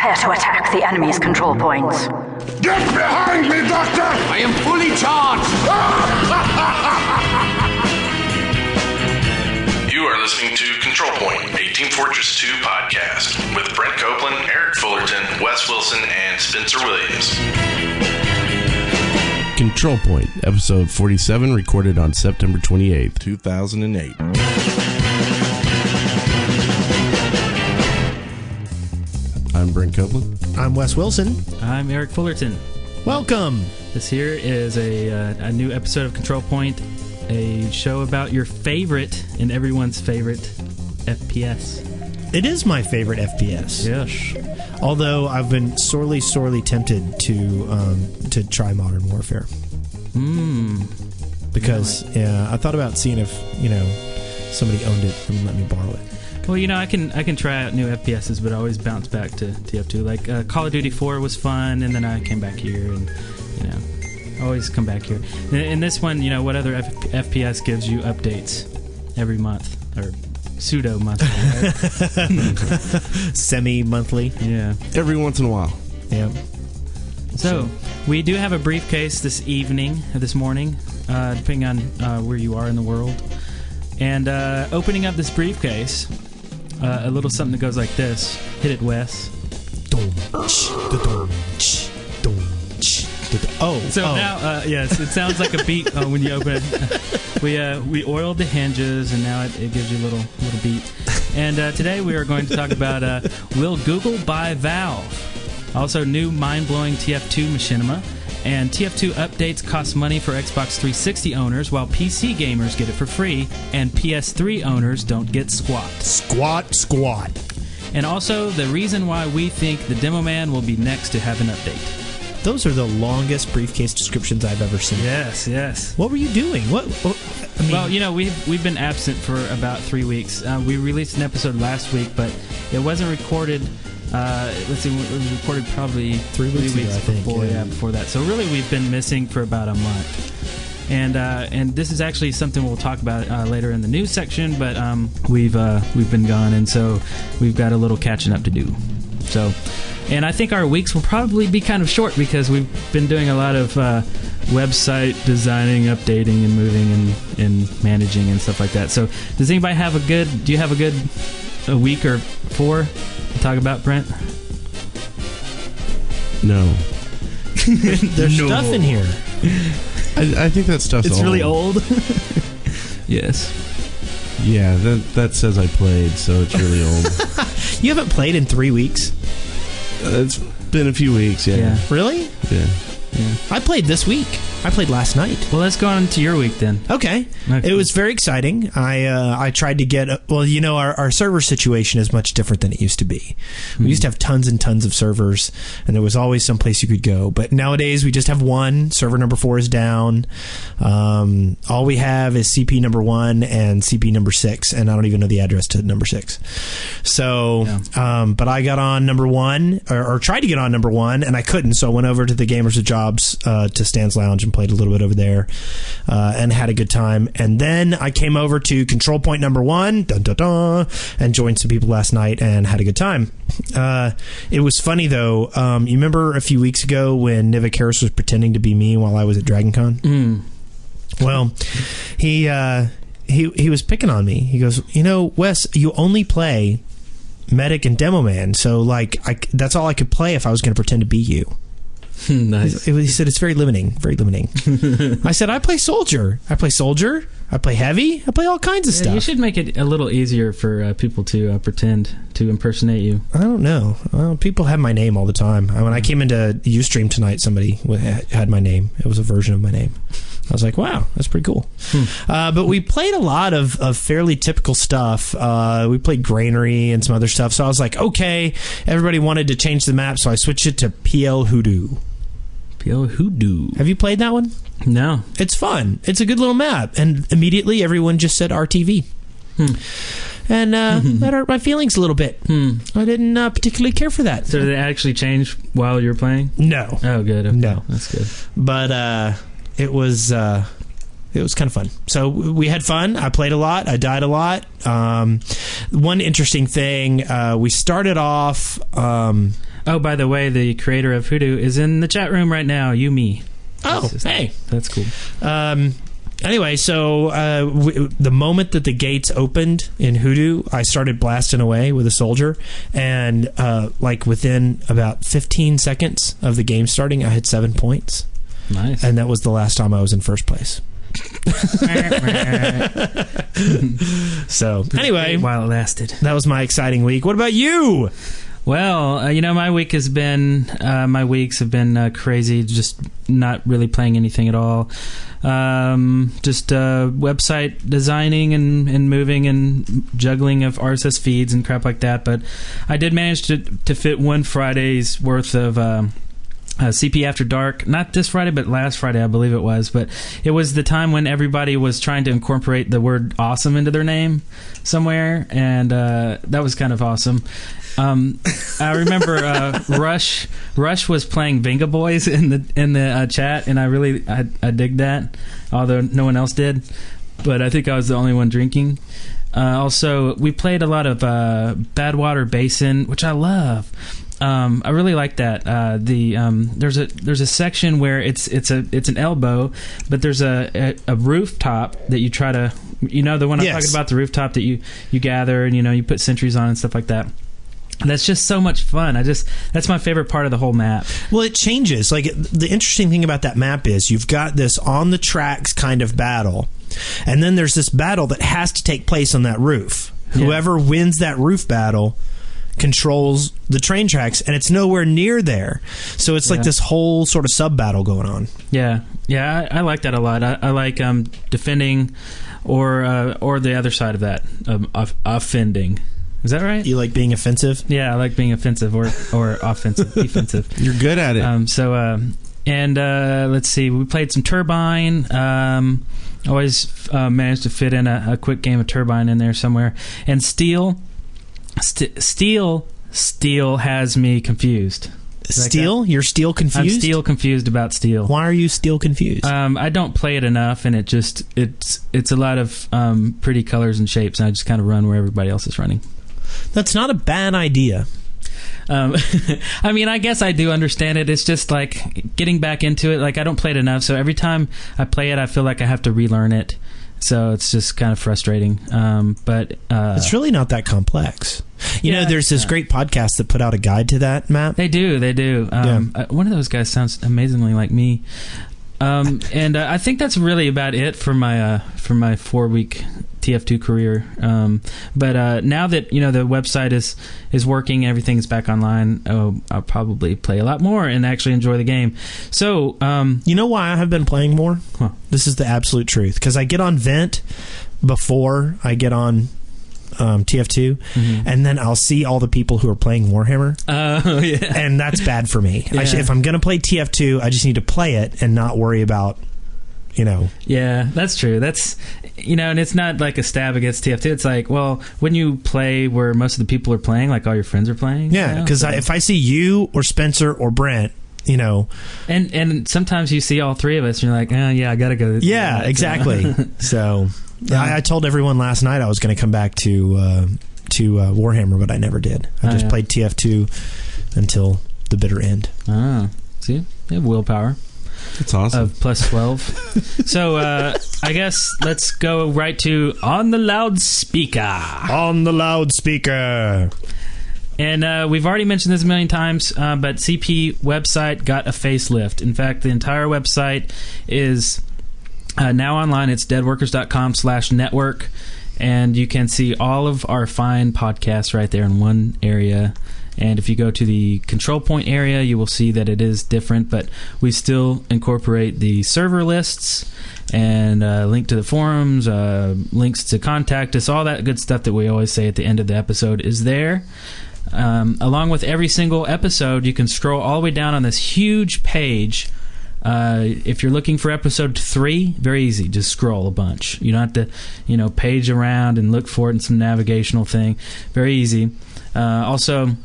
Prepare to attack the enemy's control points. Get behind me, Doctor! I am fully charged! You are listening to Control Point, a Team Fortress 2 podcast with Brent Copeland, Eric Fullerton, Wes Wilson, and Spencer Williams. Control Point, episode 47, recorded on September 28th, 2008. I'm Brent Copeland. I'm Wes Wilson. I'm Eric Fullerton. Welcome. This here is a new episode of Control Point, a show about your favorite and everyone's favorite FPS. It is my favorite FPS. Yes. Although I've been sorely really tempted to try Modern Warfare. Because I thought about seeing if somebody owned it and let me borrow it. Well, I can try out new FPSs, but I always bounce back to TF2. Like Call of Duty 4 was fun, and then I came back here, and I always come back here. And this one, what other FPS gives you updates every month or pseudo-monthly, right? Semi-monthly. Yeah. Every once in a while. Yeah. So, we do have a briefcase this morning, depending on where you are in the world. And opening up this briefcase, a little something that goes like this. Hit it, Wes. Now, yes, it sounds like a beat when you open it. We oiled the hinges, and now it gives you a little beat. And today we are going to talk about will Google buy Valve? Also, new mind-blowing TF2 machinima. And TF2 updates cost money for Xbox 360 owners, while PC gamers get it for free, and PS3 owners don't get squat. Squat. And also, the reason why we think the Demoman will be next to have an update. Those are the longest briefcase descriptions I've ever seen. Yes. What were you doing? Well, we've been absent for about 3 weeks. We released an episode last week, but it wasn't recorded. Let's see, it was recorded probably 3 weeks before that. So really, we've been missing for about a month. And this is actually something we'll talk about later in the news section. But we've been gone, and so we've got a little catching up to do. So, and I think our weeks will probably be kind of short because we've been doing a lot of website designing, updating, and moving, and managing and stuff like that. So, does anybody have a week or 4 to talk about, Brent? No. There's stuff in here. I think that stuff's It's old. really old. Yes. Yeah, that says I played, so it's really old. You haven't played in 3 weeks? It's been a few weeks, yeah. Really? Yeah. I played this week. I played last night. Well, let's go on to your week then. Okay. It was very exciting. I tried to get... our server situation is much different than it used to be. We used to have tons and tons of servers, and there was always some place you could go. But nowadays, we just have one. Server number 4 is down. All we have is CP number 1 and CP number 6, and I don't even know the address to number 6. So, but I got on number 1, or tried to get on number 1, and I couldn't, so I went over to the Gamers with Jobs to Stan's Lounge and played a little bit over there and had a good time. And then I came over to Control Point number 1 and joined some people last night and had a good time. It was funny, though. You remember a few weeks ago when Nivek Harris was pretending to be me while I was at Dragon Con? Well, he was picking on me. He goes, Wes, you only play Medic and Demoman, so that's all I could play if I was going to pretend to be you. Nice. He said it's very limiting. I said I play soldier. I play heavy. I play all kinds of stuff. You should make it a little easier for people to pretend to impersonate you. I don't know. Well, people have my name all the time. When I came into Ustream tonight, somebody had my name. It was a version of my name. I was like, wow, that's pretty cool. But we played a lot of fairly typical stuff. We played Granary and some other stuff. So I was like, okay, everybody wanted to change the map, so I switched it to PL Hoodoo. PL Hoodoo. Have you played that one? No. It's fun. It's a good little map. And immediately everyone just said RTV. And that hurt my feelings a little bit. I didn't particularly care for that. So did it actually change while you were playing? No. Oh, good. Okay. No. That's good. But it was kind of fun. So we had fun. I played a lot. I died a lot. One interesting thing, we started off... Oh, by the way, the creator of Hoodoo is in the chat room right now. Yumi. Oh, hey. That's cool. Anyway, so the moment that the gates opened in Hoodoo, I started blasting away with a soldier, and within about 15 seconds of the game starting, I had 7 points. Nice. And that was the last time I was in first place. So, anyway, while it lasted. That was my exciting week. What about you? Well, my weeks have been crazy, just not really playing anything at all. Just website designing and moving and juggling of RSS feeds and crap like that. But I did manage to fit one Friday's worth of CP After Dark. Not this Friday, but last Friday, I believe it was. But it was the time when everybody was trying to incorporate the word awesome into their name somewhere, and that was kind of awesome. I remember Rush was playing Venga Boys in the chat, and I dig that, although no one else did. But I think I was the only one drinking. Also, we played a lot of Badwater Basin, which I love. I really like that. There's a section where it's an elbow, but there's a rooftop that you try to, the one I'm talking about, the rooftop that you gather and you put sentries on and stuff like that. That's just so much fun. That's my favorite part of the whole map. Well, it changes. Like, the interesting thing about that map is you've got this on the tracks kind of battle, and then there's this battle that has to take place on that roof. Yeah. Whoever wins that roof battle controls the train tracks, and it's nowhere near there. So it's like this whole sort of sub battle going on. Yeah, I like that a lot. I like defending, or the other side of that, offending. Is that right? You like being offensive? Yeah, I like being offensive or offensive, defensive. You're good at it. Let's see. We played some Turbine. Always managed to fit in a quick game of Turbine in there somewhere. And Steel has me confused. Steel? You're Steel confused? I'm Steel confused about Steel. Why are you Steel confused? I don't play it enough, and it's a lot of pretty colors and shapes, and I just kind of run where everybody else is running. That's not a bad idea. I mean, I guess I do understand it. It's just like getting back into it. Like, I don't play it enough, so every time I play it, I feel like I have to relearn it. So it's just kind of frustrating. But it's really not that complex. You know, there's this great podcast that put out a guide to that map. They do. One of those guys sounds amazingly like me. And I think that's really about it for my 4-week TF2 career. But now that the website is working, everything's back online, I'll probably play a lot more and actually enjoy the game. So you know why I have been playing more? Huh. This is the absolute truth, because I get on Vent before I get on TF2, and then I'll see all the people who are playing Warhammer. Oh, yeah. And that's bad for me. Yeah. If I'm going to play TF2, I just need to play it and not worry about, Yeah, that's true. That's, and it's not like a stab against TF2. It's like, well, when you play where most of the people are playing, like all your friends are playing. Yeah, because if I see you or Spencer or Brent, and sometimes you see all three of us, and you're like, yeah, I got to go. Yeah, exactly. So... I told everyone last night I was going to come back to Warhammer, but I never did. I just played TF2 until the bitter end. Ah, see? You have willpower. That's awesome. Of plus 12. So, I guess let's go right to On the Loudspeaker. On the Loudspeaker. And we've already mentioned this a million times, but CP website got a facelift. In fact, the entire website is... now online. It's deadworkers.com/network, and you can see all of our fine podcasts right there in one area. And if you go to the control point area, you will see that it is different, but we still incorporate the server lists and link to the forums, links to contact us, all that good stuff that we always say at the end of the episode is there. Along with every single episode, you can scroll all the way down on this huge page. If you're looking for episode 3, very easy. Just scroll a bunch. You don't have to, page around and look for it in some navigational thing. Very easy. Also,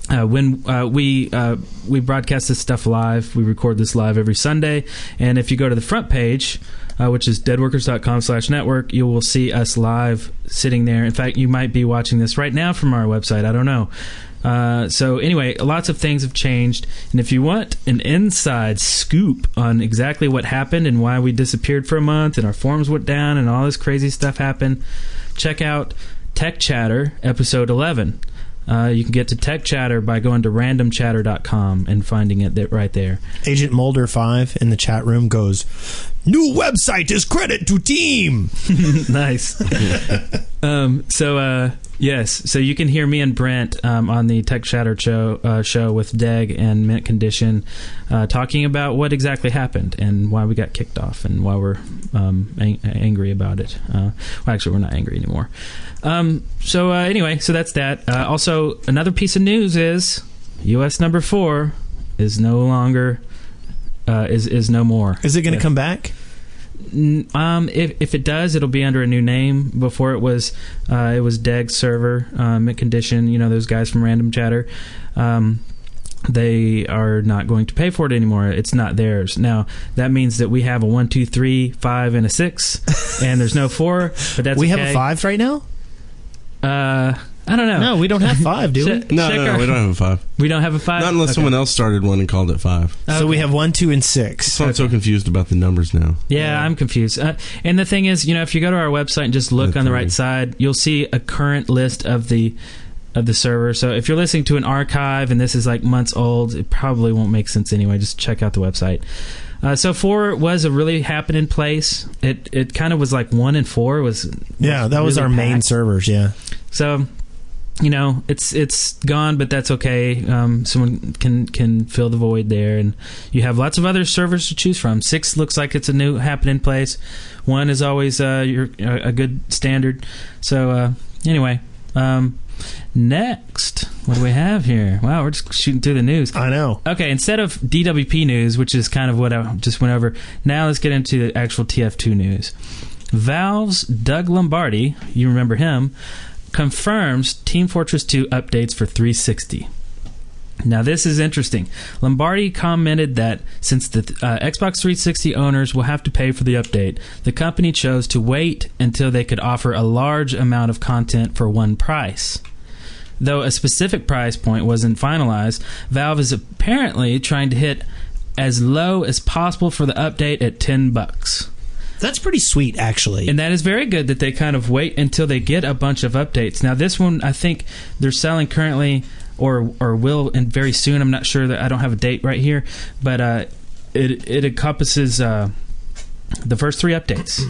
when we broadcast this stuff live, we record this live every Sunday. And if you go to the front page, which is deadworkers.com/network, you will see us live sitting there. In fact, you might be watching this right now from our website. I don't know. So anyway, lots of things have changed, and if you want an inside scoop on exactly what happened and why we disappeared for a month and our forums went down and all this crazy stuff happened, check out Tech Chatter episode 11. You can get to Tech Chatter by going to randomchatter.com and finding it right there. Agent Mulder 5 in the chat room goes, "New website is credit to team." Nice. Yes, so you can hear me and Brent on the Tech Chatter show with Deg and Mint Condition talking about what exactly happened and why we got kicked off and why we're angry about it. Well, actually, we're not angry anymore. Anyway, so that's that. Also, another piece of news is US number 4 is no longer is no more. Is it going to come back? If it does, it'll be under a new name. Before it was Deg's server, Mint Condition, those guys from Random Chatter. They are not going to pay for it anymore. It's not theirs. Now, that means that we have a 1, 2, 3, 5, and a 6, and there's no 4, but that's we okay. have a 5 right now? I don't know. No, we don't have 5, do we? No, we don't have a 5. We don't have a 5? Not unless someone else started one and called it 5. So we have 1, 2, and 6. So I'm so confused about the numbers now. Yeah, I'm confused. And the thing is, if you go to our website and just look on the right side, you'll see a current list of the server. So if you're listening to an archive and this is like months old, it probably won't make sense anyway. Just check out the website. So 4 was a really happening place. It kind of was like 1 and 4 was that was really our main packed. servers. Yeah. So it's gone, but that's okay. Someone can fill the void there, and you have lots of other servers to choose from. 6 looks like it's a new happening place. 1 is always a good standard. So anyway. Next, what do we have here? Wow, we're just shooting through the news. I know. Okay, instead of DWP news, which is kind of what I just went over, now let's get into the actual TF2 news. Valve's Doug Lombardi, you remember him, confirms Team Fortress 2 updates for 360. Now, this is interesting. Lombardi commented that since the Xbox 360 owners will have to pay for the update, the company chose to wait until they could offer a large amount of content for one price. Though a specific price point wasn't finalized, Valve is apparently trying to hit as low as possible for the update at $10. That's pretty sweet, actually. And that is very good that they kind of wait until they get a bunch of updates. Now, this one, I think they're selling currently... or will and very soon. I'm not sure, that I don't have a date right here, but it encompasses the first 3 updates: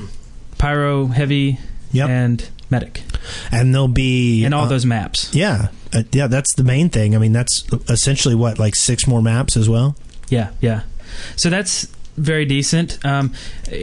Pyro, Heavy, and Medic, and there'll be all those maps. Yeah, that's the main thing. I mean, that's essentially what, like 6 more maps as well. Yeah. So that's very decent.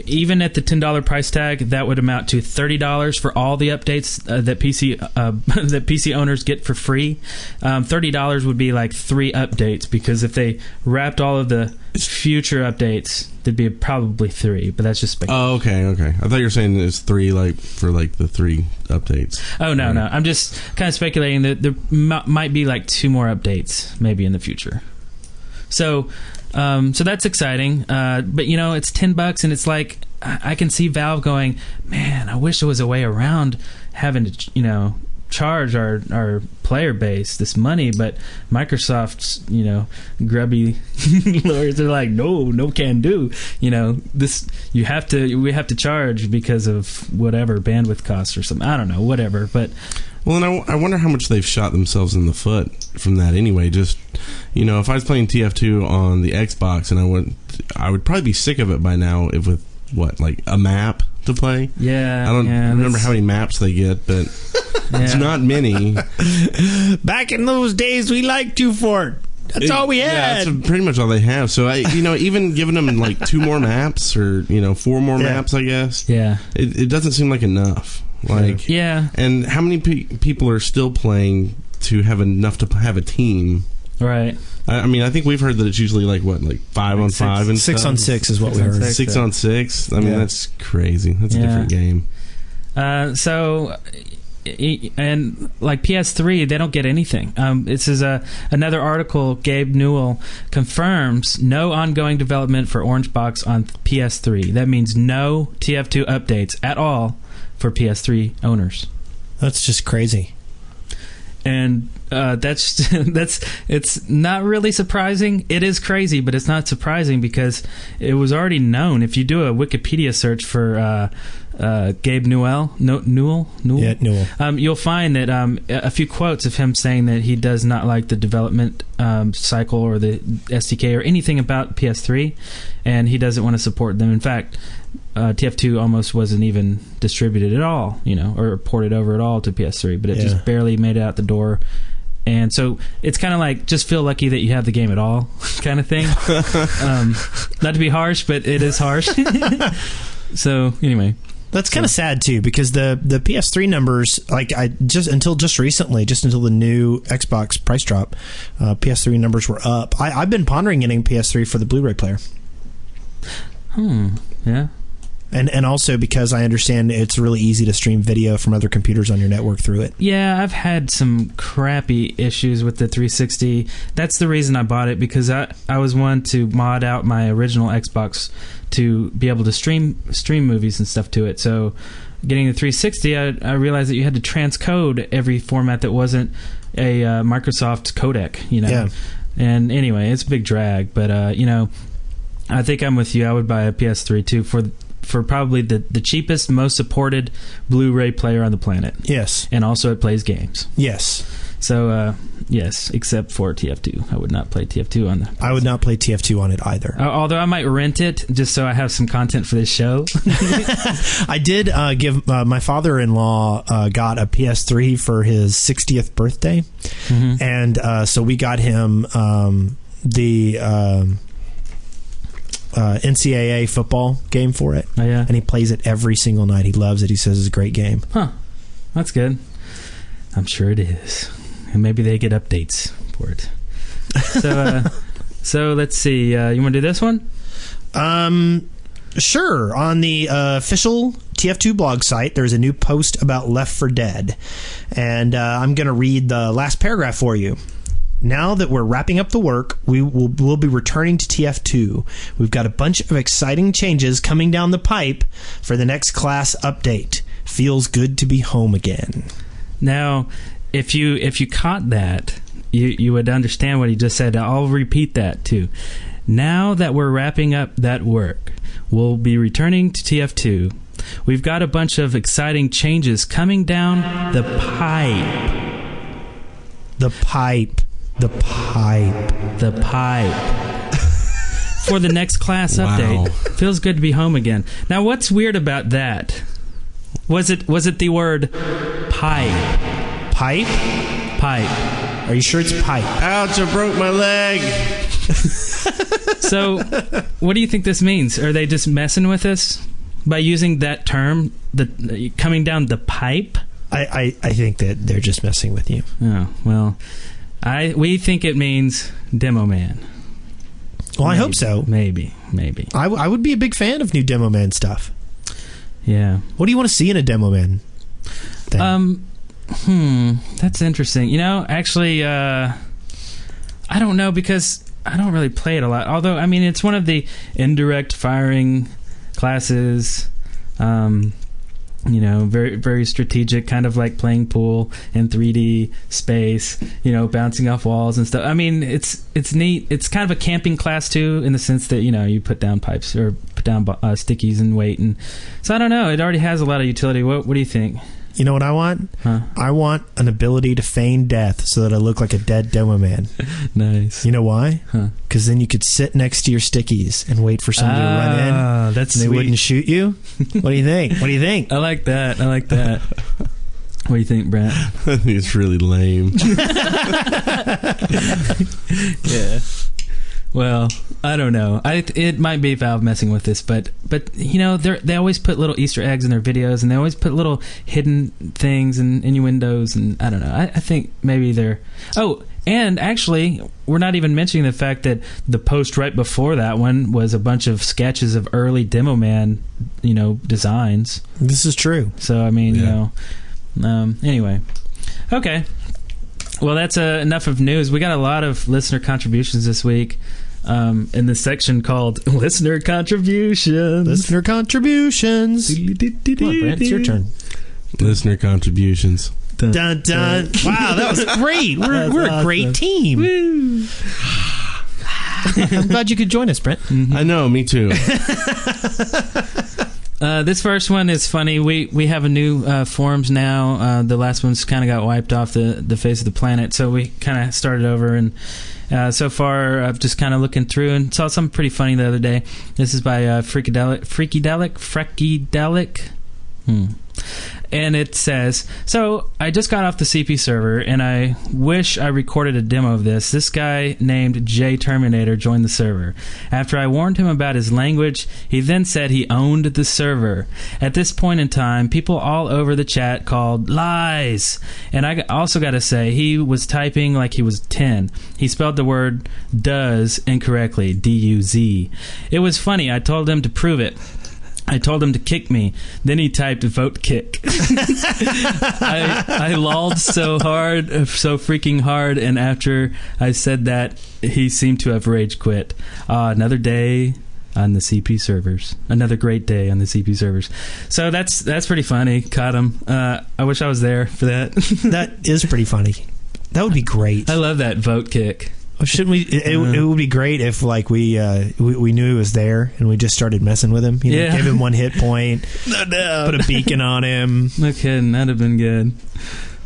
Even at the $10 price tag, that would amount to $30 for all the updates that PC owners get for free. $30 would be like 3 updates, because if they wrapped all of the future updates, there'd be probably 3. But that's just speculation. Oh, okay. I thought you were saying it's 3 for the 3 updates. Oh no, no. I'm just kind of speculating that there might be like 2 more updates maybe in the future. So that's exciting, but it's $10, and it's like I can see Valve going, man, I wish there was a way around having to charge our player base this money, but Microsoft's grubby lawyers are like, no can do. This we have to charge because of whatever bandwidth costs or something. I don't know, whatever, but. Well, and I wonder how much they've shot themselves in the foot from that anyway. Just, if I was playing TF2 on the Xbox, and I would probably be sick of it by now if with, a map to play? Yeah. I don't remember how many maps they get, but it's not many. Back in those days, we liked 2 Fort. That's all we had. Yeah, that's pretty much all they have. So, even giving them 2 more maps or, 4 more maps, I guess. Yeah. It doesn't seem like enough. Yeah. And how many people are still playing to have enough to have a team? Right. I mean, I think we've heard that it's usually 5 on 5 and 6 on 6 is what we heard. 6 on 6. I mean, that's crazy. That's a different game. So, and PS3, they don't get anything. This is another article. Gabe Newell confirms no ongoing development for Orange Box on PS3. That means no TF2 updates at all for PS3 owners. That's just crazy. And it's not really surprising. It is crazy, but it's not surprising because it was already known. If you do a Wikipedia search for Gabe Newell, you'll find that a few quotes of him saying that he does not like the development cycle or the SDK or anything about PS3, and he doesn't want to support them. In fact, TF2 almost wasn't even distributed at all, or ported over at all to PS3, but it just barely made it out the door. And so it's kind of like, just feel lucky that you have the game at all kind of thing. Not to be harsh, but it is harsh. So anyway. That's kind of sad too, because the PS3 numbers, until the new Xbox price drop, PS3 numbers were up. I've been pondering getting PS3 for the Blu-ray player. Yeah. And also because I understand it's really easy to stream video from other computers on your network through it. Yeah, I've had some crappy issues with the 360. That's the reason I bought it, because I was one to mod out my original Xbox to be able to stream movies and stuff to it. So getting the 360, I realized that you had to transcode every format that wasn't a Microsoft codec, Yeah. And anyway, it's a big drag, but I think I'm with you. I would buy a PS3 too for probably the cheapest, most supported Blu-ray player on the planet. Yes. And also it plays games. Yes. So, yes, except for TF2. I would not play TF2 on the... I would not play TF2 on it either. Although I might rent it just so I have some content for this show. I did give... my father-in-law got a PS3 for his 60th birthday. Mm-hmm. And so we got him the... NCAA football game for it. Oh, yeah. And he plays it every single night. He loves it. He says it's a great game. Huh. That's good. I'm sure it is. And maybe they get updates for it. So let's see. You want to do this one? Sure. On the official TF2 blog site, there's a new post about Left 4 Dead. And I'm going to read the last paragraph for you. Now that we're wrapping up the work, we'll be returning to TF2. We've got a bunch of exciting changes coming down the pipe for the next class update. Feels good to be home again. Now, if you caught that, you would understand what he just said. I'll repeat that too. Now that we're wrapping up that work, we'll be returning to TF2. We've got a bunch of exciting changes coming down the pipe. The pipe. The pipe. The pipe. For the next class update. Feels good to be home again. Now, what's weird about that? Was it the word pipe? Pipe? Pipe. Are you sure it's pipe? Ouch, I broke my leg. So, what do you think this means? Are they just messing with us by using that term, the coming down the pipe? I think that they're just messing with you. Oh, well... We think it means Demoman. Well, I hope so. Maybe. I would be a big fan of new Demoman stuff. Yeah. What do you want to see in a Demoman thing? That's interesting. Actually, I don't know, because I don't really play it a lot. Although, I mean, it's one of the indirect firing classes. Very, very strategic, kind of like playing pool in 3D space, bouncing off walls and stuff. I mean, it's neat. It's kind of a camping class, too, in the sense that, you put down pipes or put down stickies and wait. And so I don't know. It already has a lot of utility. What do you think? You know what I want? Huh? I want an ability to feign death so that I look like a dead Demoman. Nice. You know why? Huh? Because then you could sit next to your stickies and wait for somebody to run in. That's and they sweet. wouldn't shoot you. What do you think? I like that. What do you think, Brent? I think it's really lame. Yeah. Well, I don't know. It might be Valve messing with this, but they always put little Easter eggs in their videos, and they always put little hidden things and innuendos, and I don't know. I think maybe they're... Oh, and actually, we're not even mentioning the fact that the post right before that one was a bunch of sketches of early Demoman, designs. This is true. So, I mean, anyway. Okay. Well, that's enough of news. We got a lot of listener contributions this week in the section called Listener Contributions. Listener contributions. Come on, Brent, it's your turn. Listener contributions. Dun, dun. Wow, that was great. We're a great team. Woo. I'm glad you could join us, Brent. I know, me too. This first one is funny. We have a new forums now. The last one's kind of got wiped off the face of the planet, so we kind of started over. And so far, I've just kind of looking through and saw something pretty funny the other day. This is by Freakydelic. And it says, so I just got off the CP server and I wish I recorded a demo of this. This guy named J Terminator joined the server. After I warned him about his language, he then said he owned the server. At this point in time, people all over the chat called lies. And I also got to say, he was typing like he was 10. He spelled the word does incorrectly, D-U-Z. It was funny. I told him to prove it. I told him to kick me. Then he typed vote kick. I lolled so freaking hard, and after I said that, he seemed to have rage quit. Another day on the CP servers. Another great day on the CP servers. So that's pretty funny. Caught him. I wish I was there for that. That is pretty funny. That would be great. I love that vote kick. Shouldn't we? It would be great if like we knew he was there and we just started messing with him. You know, give him one hit point, put a beacon on him. No kidding, that'd have been good.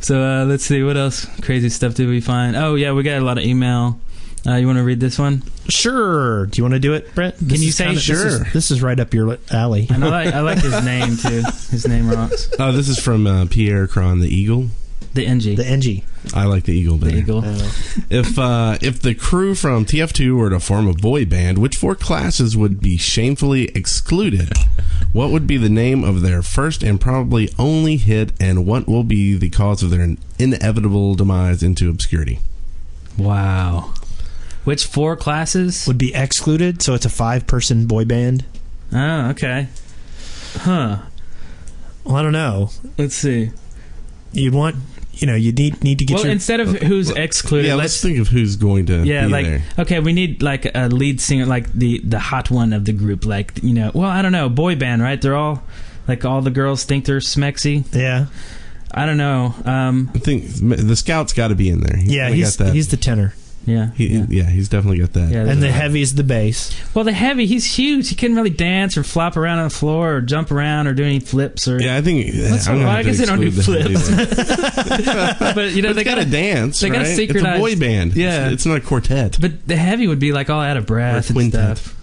So let's see, what else crazy stuff did we find? Oh yeah, we got a lot of email. You want to read this one? Sure. Do you want to do it, Brent? Can you say sure? This is right up your alley. And I like his name too. His name rocks. Oh, this is from Pierre Cron, the Eagle. The NG. The NG. I like the Eagle better. The Eagle. If the crew from TF2 were to form a boy band, which 4 classes would be shamefully excluded? What would be the name of their first and probably only hit, and what will be the cause of their inevitable demise into obscurity? Wow. Which 4 classes? Would be excluded, so it's a 5-person boy band. Oh, okay. Huh. Well, I don't know. Let's see. You'd want... You know, you need to get your... instead of who's excluded... Yeah, let's think of who's going to be there. Okay, we need, like, a lead singer, like, the hot one of the group. Like, you know... Well, I don't know. Boy band, right? They're all... Like, all the girls think they're smexy. Yeah. I don't know. I think the Scout's got to be in there. He's the tenor. Yeah. He's definitely got that. Yeah, and the heavy's the bass. Well, the heavy, he's huge. He couldn't really dance or flop around on the floor or jump around or do any flips or... Yeah, I think... I guess they don't do flips. But, you know, they got to dance, They got to synchronize. It's a boy band. Yeah. It's not a quartet. But the heavy would be, like, all out of breath and stuff.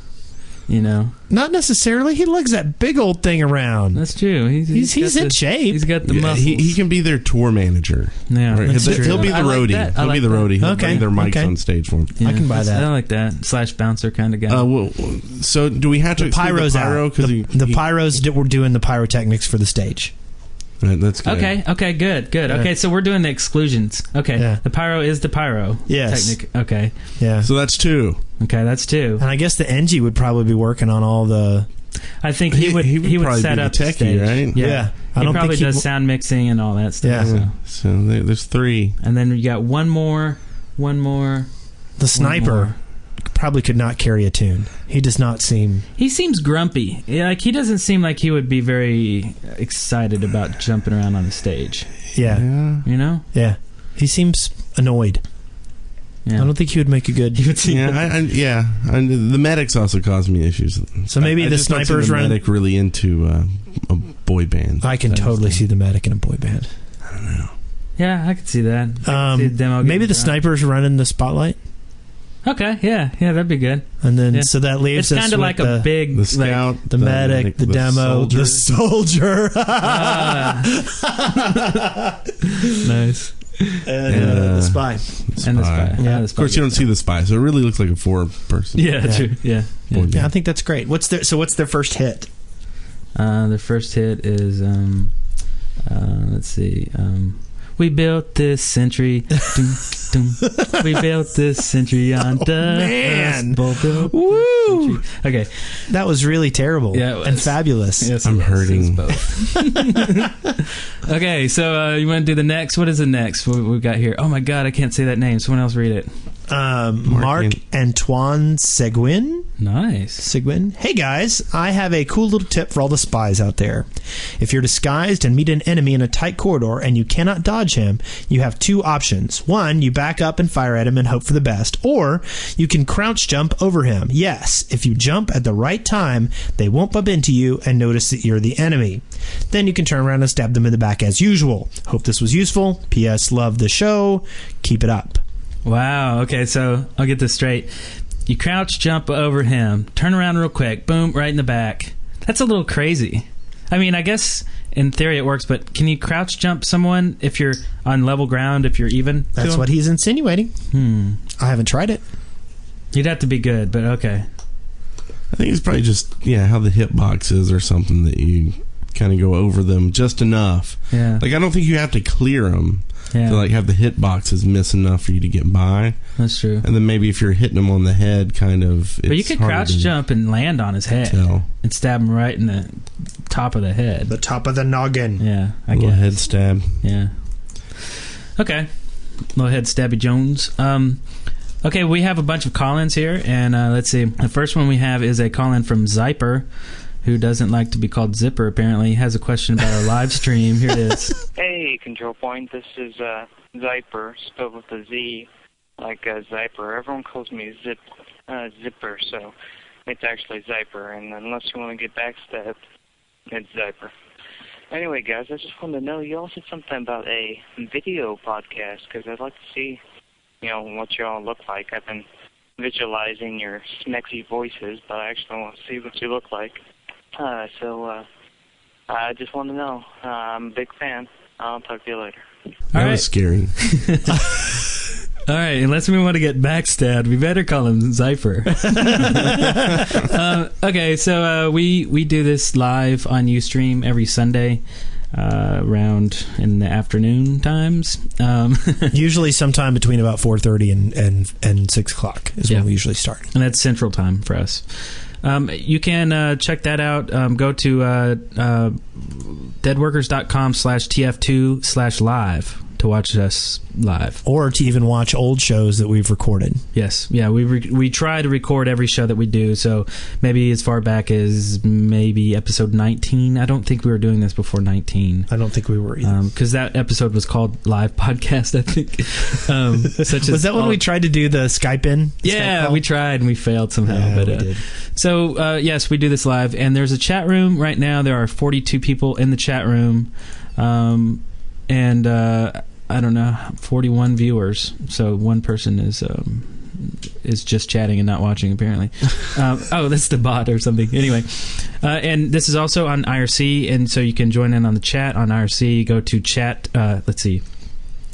You know, not necessarily. He lugs that big old thing around. That's true. He's in shape. He's got the muscles. He can be their tour manager. Yeah, right. He'll be the roadie. He'll be the roadie. He'll bring their mics on stage for him. Yeah, I can buy that. I like that / bouncer kind of guy. So do we have to exclude the pyro? The pyros were doing the pyrotechnics for the stage. Right, that's good. Okay, good. Yeah. Okay, so we're doing the exclusions. Okay, yeah. The pyro is the pyro. Yes. Okay. Yeah. So that's 2. Okay, that's 2. And I guess the NG would probably be working on all the... I think he would set up the techie, right? Yeah. He probably does sound mixing and all that stuff. Yeah. So there's 3. And then you got one more. The sniper probably could not carry a tune. He does not seem... He seems grumpy. Like, he doesn't seem like he would be very excited about jumping around on the stage. Yeah. You know? Yeah. He seems annoyed. Yeah. I don't think he would make a good... And the medics also cause me issues. So maybe the snipers run... medic really into a boy band. I can totally see the medic in a boy band. I don't know. Yeah, I could see that. Maybe the snipers running the spotlight. Okay, yeah, that'd be good. And then so that leaves us kind of like a big the scout, the medic, the demo, the soldier. Nice. And the spy. And the spy. Yeah, of course you don't see the spy, so it really looks like a 4-person. Yeah, true. Yeah, I think that's great. What's their first hit? Their first hit is let's see. We built this sentry. We built this sentry on dust. Man. Woo! Okay. That was really terrible and fabulous. Yes, I'm hurting. Okay, so you want to do the next? What is the next? What we got here? Oh my God, I can't say that name. Someone else read it. Marc Antoine Seguin. Nice. Sigmund. Hey guys, I have a cool little tip for all the spies out there. If you're disguised and meet an enemy in a tight corridor and you cannot dodge him, you have two options. One, you back up and fire at him and hope for the best. Or you can crouch jump over him. Yes, if you jump at the right time, they won't bump into you and notice that you're the enemy. Then you can turn around and stab them in the back as usual. Hope this was useful. P.S. Love the show. Keep it up. Wow. Okay, so I'll get this straight. You crouch jump over him, turn around real quick, boom, right in the back. That's a little crazy. I mean, I guess in theory it works, but can you crouch jump someone if you're on level ground, if you're even? That's what he's insinuating. I haven't tried it. You'd have to be good, but okay. I think it's probably just, how the hitbox is or something that you kind of go over them just enough. Yeah. Like, I don't think you have to clear them. Yeah. To have the hitboxes miss enough for you to get by. That's true. And then maybe if you're hitting him on the head, kind of. But you could crouch jump and land on his head and stab him right in the top of the head. The top of the noggin. Yeah, I guess. guess. Head stab. Yeah. Okay. Little head stabby Jones. Okay, we have a bunch of call-ins here, and let's see. The first one we have is a call-in from Zyper, who doesn't like to be called Zipper, apparently. He has a question about our live stream. Here it is. Hey, Control Point. This is Zyper, spelled with a Z, like Zyper. Everyone calls me Zipper, so it's actually Zyper. And unless you want to get backstabbed, it's Zyper. Anyway, guys, I just wanted to know, you all said something about a video podcast, because I'd like to see, what you all look like. I've been visualizing your smexy voices, but I actually want to see what you look like. So I just want to know. I'm a big fan. I'll talk to you later. That was scary. All right, unless we want to get backstabbed, we better call him Zyper. Okay, so we do this live on Ustream every Sunday around in the afternoon times. Usually sometime between about 4:30 and 6 o'clock is when we usually start. And that's Central Time for us. You can check that out. Go to deadworkers.com/tf2/live to watch us live. Or to even watch old shows that we've recorded. Yes. Yeah, we try to record every show that we do, so maybe as far back as maybe episode 19. I don't think we were doing this before 19. I don't think we were either. Because that episode was called Live Podcast, I think. Was that when we tried to do the Skype in? Yeah, we tried and we failed somehow. Yeah, but, we did. So, yes, we do this live, and there's a chat room right now. There are 42 people in the chat room, and I don't know, 41 viewers. So one person is just chatting and not watching, apparently. Oh, that's the bot or something. Anyway, and this is also on IRC, and so you can join in on the chat on IRC. Go to chat. Let's see.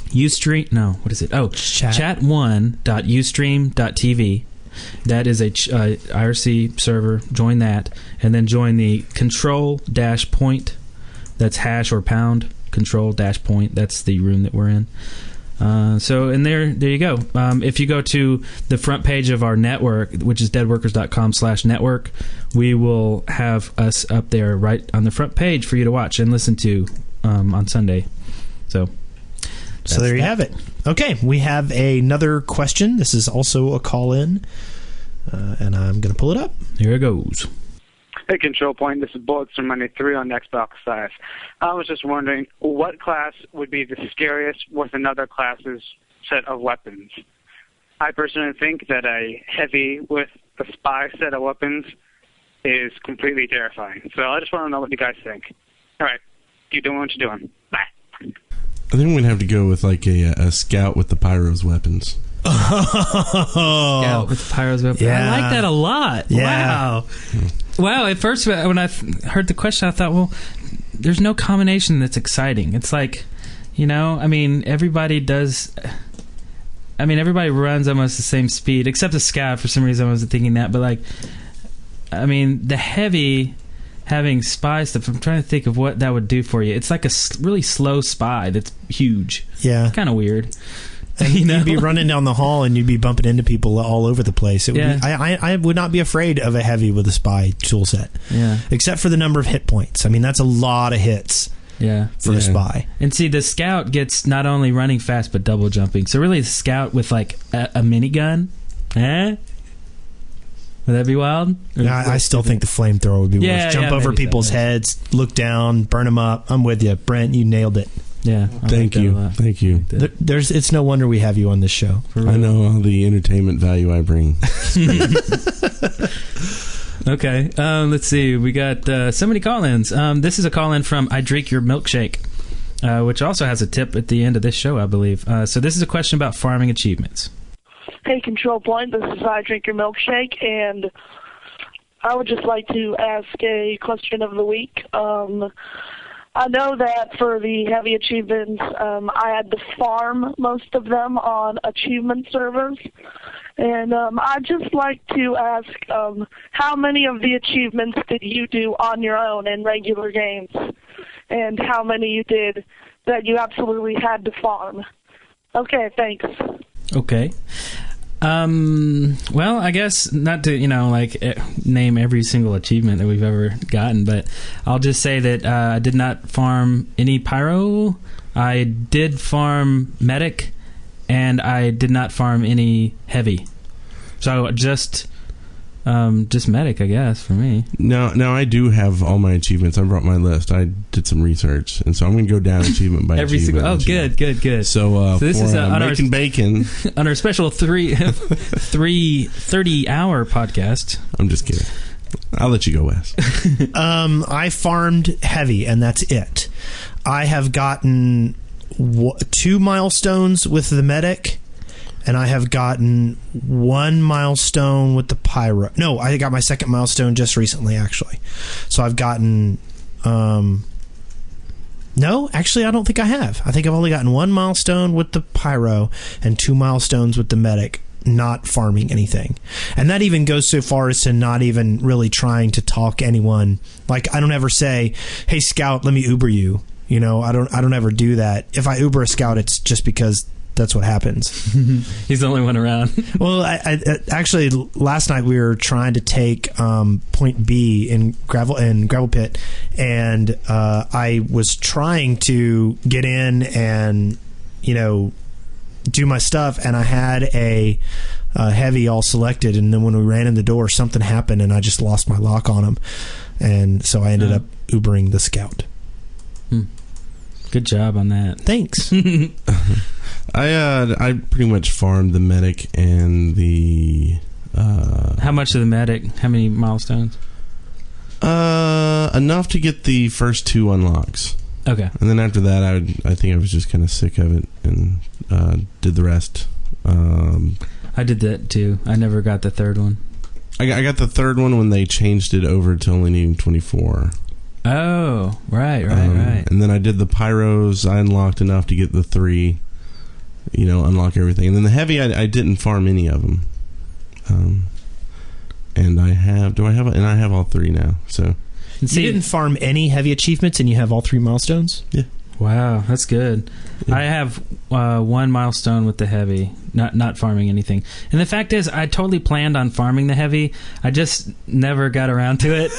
Ustream. No, what is it? Oh, chat1.ustream.tv. That is a IRC server. Join that, and then join the control-point. That's hash or pound. Control-point. That's the room that we're in. So, and there you go. If you go to the front page of our network, which is deadworkers.com/network, we will have us up there right on the front page for you to watch and listen to on Sunday. So there you have it. Okay, we have another question. This is also a call-in, and I'm going to pull it up. Here it goes. Hey, Control Point. This is Bullets from Monday 3 on Xbox Live. I was just wondering, what class would be the scariest with another class's set of weapons? I personally think that a heavy with a spy set of weapons is completely terrifying. So I just want to know what you guys think. All right. Keep doing what you're doing. Bye. I think we'd have to go with like a scout with the pyro's weapons. Scout with the pyro's weapons. Yeah. I like that a lot. Yeah. Wow. At first, when I heard the question, I thought, well, there's no combination that's exciting. It's like, everybody runs almost the same speed, except the scout. For some reason, I wasn't thinking that. But, the heavy having spy stuff, I'm trying to think of what that would do for you. It's like a really slow spy that's huge. Yeah. Kind of weird. You'd be running down the hall and you'd be bumping into people all over the place. It would be, I would not be afraid of a heavy with a spy tool set. Yeah. Except for the number of hit points. I mean, that's a lot of hits. Yeah. For a spy. And see, the scout gets not only running fast but double jumping. So really, the scout with like a minigun, Would that be wild? I still think the flamethrower would be worse. Jump over people's heads, look down, burn them up. I'm with you, Brent. You nailed it. Yeah. Thank you. It's no wonder we have you on this show. I know all the entertainment value I bring. Okay. Let's see. We got so many call-ins. This is a call-in from I Drink Your Milkshake, which also has a tip at the end of this show, I believe. So this is a question about farming achievements. Hey, Control Point. This is I Drink Your Milkshake, and I would just like to ask a question of the week. I know that for the heavy achievements, I had to farm most of them on achievement servers. And I'd just like to ask, how many of the achievements did you do on your own in regular games? And how many you did that you absolutely had to farm? Okay, thanks. Okay. Well, I guess not to, name every single achievement that we've ever gotten, but I'll just say that I did not farm any pyro. I did farm medic, and I did not farm any heavy. So just medic, I guess, for me. Now I do have all my achievements. I brought my list. I did some research, and so I'm going to go down achievement by every achievement. Good. So this is on making bacon on our special 30-hour podcast. I'm just kidding. I'll let you go, Wes. I farmed heavy, and that's it. I have gotten 2 milestones with the medic, and I have gotten 1 milestone with the pyro. No, I got my second milestone just recently, actually. So I've gotten... no, actually, I don't think I have. I think I've only gotten 1 milestone with the pyro and 2 milestones with the medic, not farming anything. And that even goes so far as to not even really trying to talk anyone. Like, I don't ever say, hey, Scout, let me Uber you. I don't ever do that. If I Uber a Scout, it's just because that's what happens. He's the only one around. Well, I actually last night we were trying to take point B in gravel pit, and I was trying to get in and do my stuff, and I had a heavy all selected, and then when we ran in the door, something happened, and I just lost my lock on him, and so I ended up Ubering the Scout. Good job on that. Thanks. I pretty much farmed the medic and the... How much of the medic? How many milestones? Enough to get the first 2 unlocks. Okay. And then after that, I think I was just kind of sick of it and did the rest. I did that too. I never got the third one. I got the third one when they changed it over to only needing 24. Oh, right. And then I did the pyros. I unlocked enough to get the 3, unlock everything. And then the heavy, I didn't farm any of them. And I have all 3 now. So you didn't farm any heavy achievements, and you have all 3 milestones? Yeah. Wow, that's good. Yeah. I have 1 milestone with the heavy, not farming anything. And the fact is, I totally planned on farming the heavy. I just never got around to it.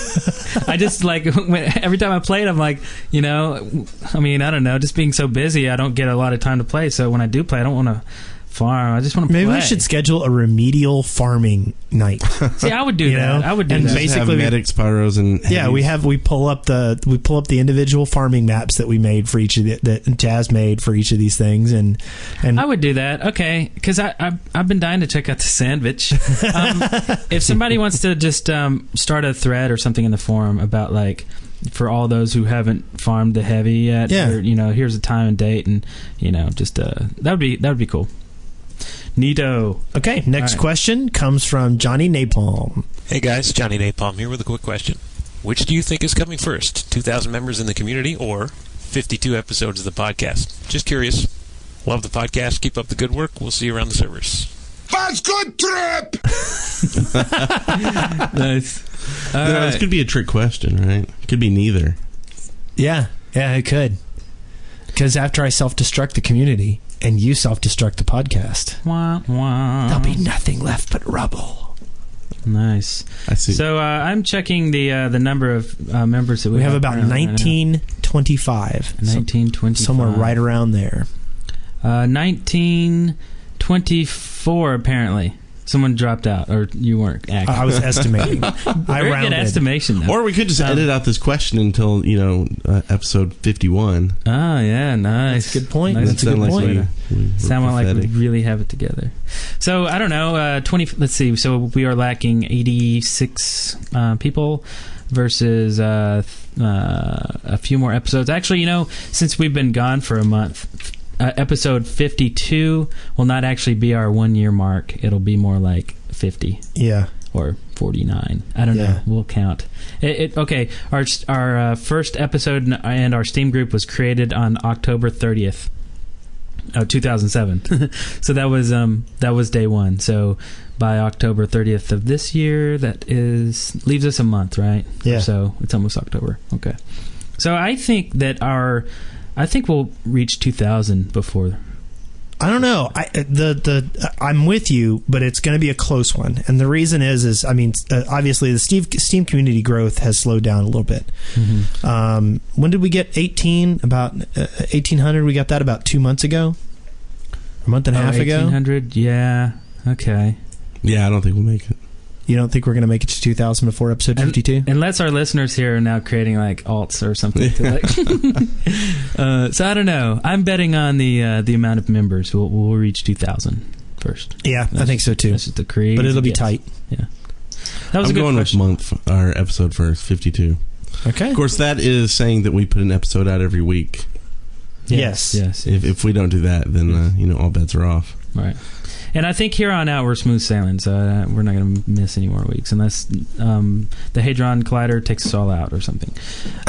I just every time I played, I'm like, I don't know, just being so busy, I don't get a lot of time to play. So when I do play, I don't want to farm. I just want to play. Maybe we should schedule a remedial farming night. See, I would do that. I would do and that. Basically, medics, pyros, and heavies. we pull up the individual farming maps that we made for each of that Jazz made for each of these things, and I would do that. Okay, because I've been dying to check out the sandwich. If somebody wants to just start a thread or something in the forum about for all those who haven't farmed the heavy yet, or, here's the time and date, and just that would be cool. Neato. Okay, next question comes from Johnny Napalm. Hey guys, Johnny Napalm here with a quick question. Which do you think is coming first, 2,000 members in the community or 52 episodes of the podcast? Just curious. Love the podcast. Keep up the good work. We'll see you around the servers. That's good trip! Nice. This could be a trick question, right? It could be neither. Yeah, it could. Because after I self-destruct the community and you self-destruct the podcast, there'll be nothing left but rubble. Nice. I see. So I'm checking the number of members that we have about 1925. 1925. Somewhere right around there. 1924 apparently. Someone dropped out, or you weren't acting. I was estimating. Very good estimation, though. Or we could just edit out this question until, episode 51. Oh, yeah, nice. That's a good point. Nice. That's a good point. Sound like we really have it together. So, I don't know, let's see. So, we are lacking 86 people versus a few more episodes. Actually, since we've been gone for a month, episode 52 will not actually be our 1 year mark. It'll be more like 50. Yeah. Or 49. I don't know. We'll count. Okay. Our first episode and our Steam group was created on October 30th. 2007. So that was day one. So by October 30th of this year, that leaves us a month, right? Yeah. So it's almost October. Okay. So I think we'll reach 2,000 before. I don't know. I'm with you, but it's going to be a close one. And the reason is obviously the Steam community growth has slowed down a little bit. Mm-hmm. When did we get 18? About 1,800. We got that about 2 months ago. A month and a half ago. 1,800. Yeah. Okay. Yeah, I don't think we'll make it. You don't think we're going to make it to 2,000 before episode 52? Unless our listeners here are now creating like alts or something. So I don't know. I'm betting on the amount of members. We'll reach 2,000 first. Yeah, I think so too. That's just the crazy. But it'll be tight. Yeah. That was I'm going with our episode first, 52. Okay. Of course, that is saying that we put an episode out every week. Yes. If we don't do that, then all bets are off. Right. And I think here on out we're smooth sailing, so we're not going to miss any more weeks unless the Hadron Collider takes us all out or something.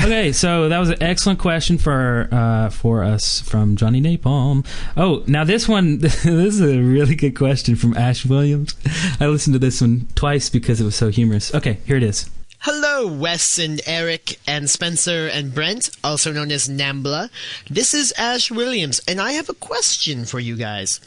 Okay, so that was an excellent question for us from Johnny Napalm. Oh, now this one, this is a really good question from Ash Williams. I listened to this one twice because it was so humorous. Okay, here it is. Hello, Wes and Eric and Spencer and Brent, also known as Nambla. This is Ash Williams, and I have a question for you guys.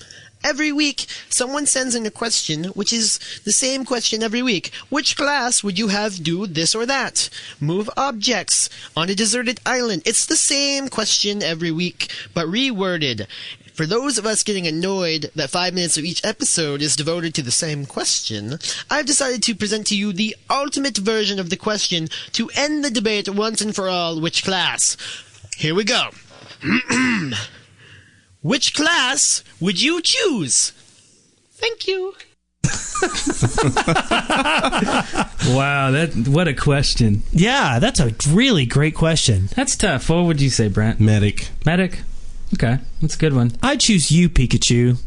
Every week, someone sends in a question, which is the same question every week. Which class would you have do this or that? Move objects on a deserted island. It's the same question every week, but reworded. For those of us getting annoyed that 5 minutes of each episode is devoted to the same question, I've decided to present to you the ultimate version of the question to end the debate once and for all. Which class? Here we go. Which class would you choose? Thank you. Wow, what a question. Yeah, that's a really great question. That's tough. What would you say, Brent? Medic. Okay, that's a good one. I'd choose you, Pikachu.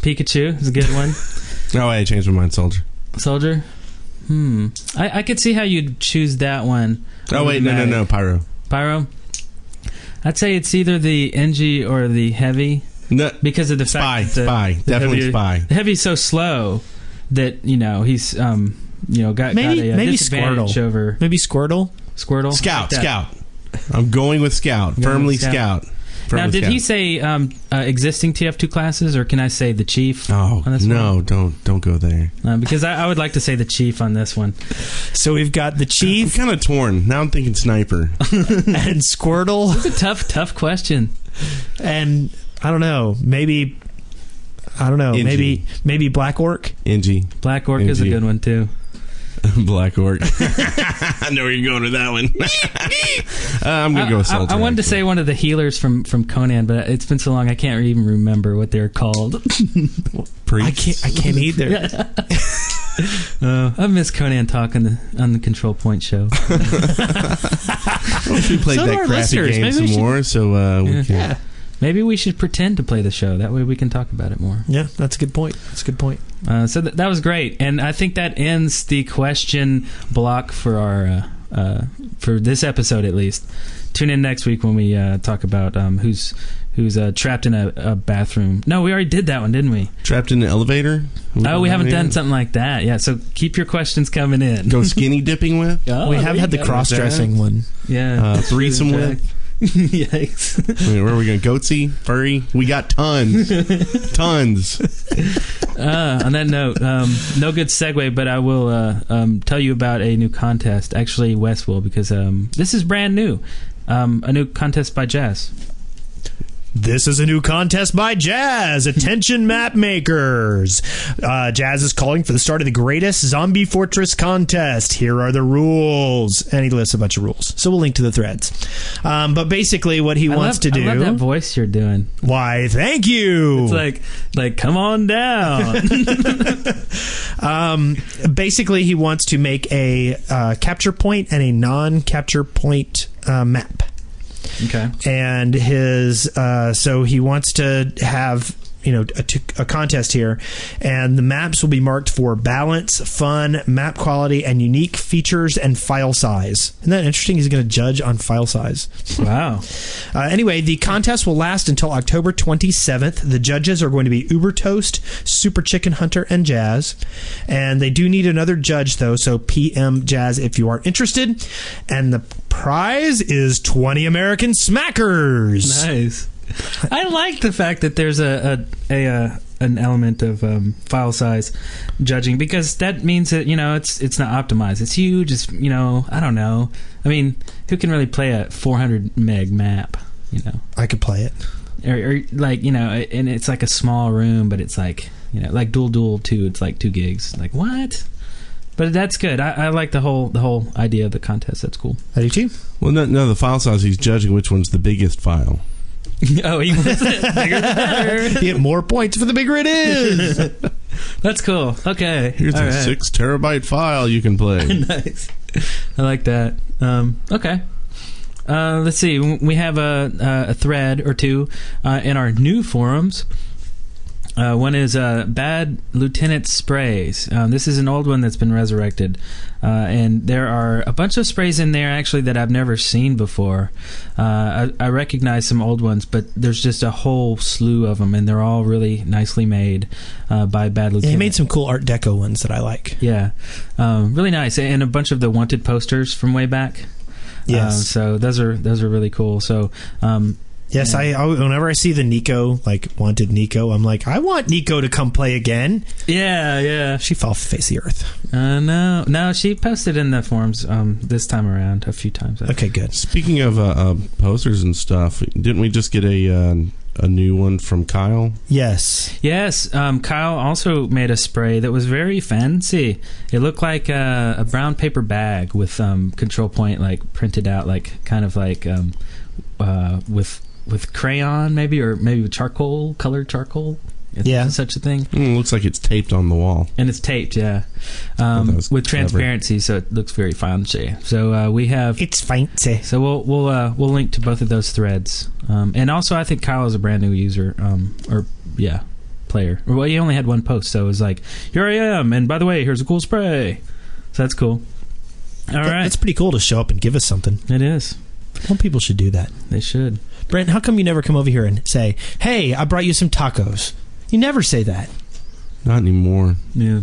Pikachu is a good one. Oh, I changed my mind. Soldier? I could see how you'd choose that one. Oh, wait, no. Pyro. I'd say it's either the NG or the heavy. No, because of the fact that definitely spy. The heavy's so slow that he's got a disadvantage over. Maybe Squirtle. Scout. I'm going with Scout. Firmly Scout. Now, did he say existing TF2 classes, or can I say the Chief? Oh, no, don't go there. Because I would like to say the Chief on this one. So we've got the Chief. I'm kind of torn. Now I'm thinking Sniper. And Squirtle. It's a tough question. And I don't know. Maybe maybe Black Orc. NG. Black Orc is a good one, too. Black Orc. I know where you're going with that one. I'm going to go with Soldier. I wanted to say one of the healers from Conan, but it's been so long I can't even remember what they're called. I can't either. I miss Conan talk on the Control Point show. We played that crappy game some more, so we can. Yeah. Maybe we should pretend to play the show. That way we can talk about it more. Yeah, that's a good point. So that was great, and I think that ends the question block for our for this episode at least. Tune in next week when we talk about who's trapped in a bathroom. No, we already did that one, didn't we? Trapped in an elevator? We haven't done something like that. Yeah, so keep your questions coming in. Go skinny dipping with? We have had the cross-dressing one. Yeah. Threesome with? Yikes. Where are we going? Goatsy? Furry? We got tons. Tons. On that note, no good segue, but I will tell you about a new contest. Actually, Wes will, because this is brand new. A new contest by Jazz. This is a new contest by Jazz. Attention map makers. Jazz is calling for the start of the greatest zombie fortress contest. Here are the rules. And he lists a bunch of rules. So we'll link to the threads. But basically what he wants to do... I love that voice you're doing. Why, thank you. It's like come on down. Basically, he wants to make a capture point and a non-capture point map. Okay. And his so he wants to have a contest here, and the maps will be marked for balance, fun, map quality, and unique features and file size. Isn't that interesting? He's going to judge on file size. Wow. Anyway, the contest will last until October 27th. The judges are going to be Uber Toast, Super Chicken Hunter, and Jazz. And they do need another judge, though, so PM Jazz if you are interested. And the prize is 20 American Smackers. Nice. I like the fact that there's an element of file size judging, because that means that it's not optimized. It's huge. It's I don't know. I mean, who can really play a 400 meg map? I could play it. Or and it's like a small room, but it's like like Duel 2. It's like 2 gigs. Like what? But that's good. I like the whole idea of the contest. That's cool. I do too. Well, no, the file size. He's judging which one's the biggest file. Oh, he wants it bigger the better. You get more points for the bigger it is. That's cool. Okay. Here's a 6 terabyte file you can play. Nice. I like that. Okay. Let's see. We have a thread or two in our new forums. One is Bad Lieutenant Sprays. This is an old one that's been resurrected. And there are a bunch of sprays in there, actually, that I've never seen before. I recognize some old ones, but there's just a whole slew of them, and they're all really nicely made by Bad Lieutenant. Yeah, he made some cool Art Deco ones that I like. Yeah. Really nice. And a bunch of the Wanted posters from way back. Yes. So those are really cool. So... yes, yeah. Whenever I see the Nico, Wanted Nico, I'm like, I want Nico to come play again. Yeah. She fell off the face of the earth. No, she posted in the forums this time around a few times. Okay, good. Speaking of posters and stuff, didn't we just get a new one from Kyle? Yes. Kyle also made a spray that was very fancy. It looked like a brown paper bag with control point printed out, with crayon maybe, or maybe with colored charcoal. Yeah, such a thing. Looks like it's taped on the wall, and it's taped. Yeah, with transparency, so it looks very fancy. So we have it's fancy. So we'll link to both of those threads. And also, I think Kyle is a brand new user, player. Well, he only had one post, so it was like, here I am, and by the way, here's a cool spray. So that's cool. All right, that's pretty cool to show up and give us something. It is. More people should do that. They should. Brent, how come you never come over here and say, hey, I brought you some tacos? You never say that. Not anymore. Yeah.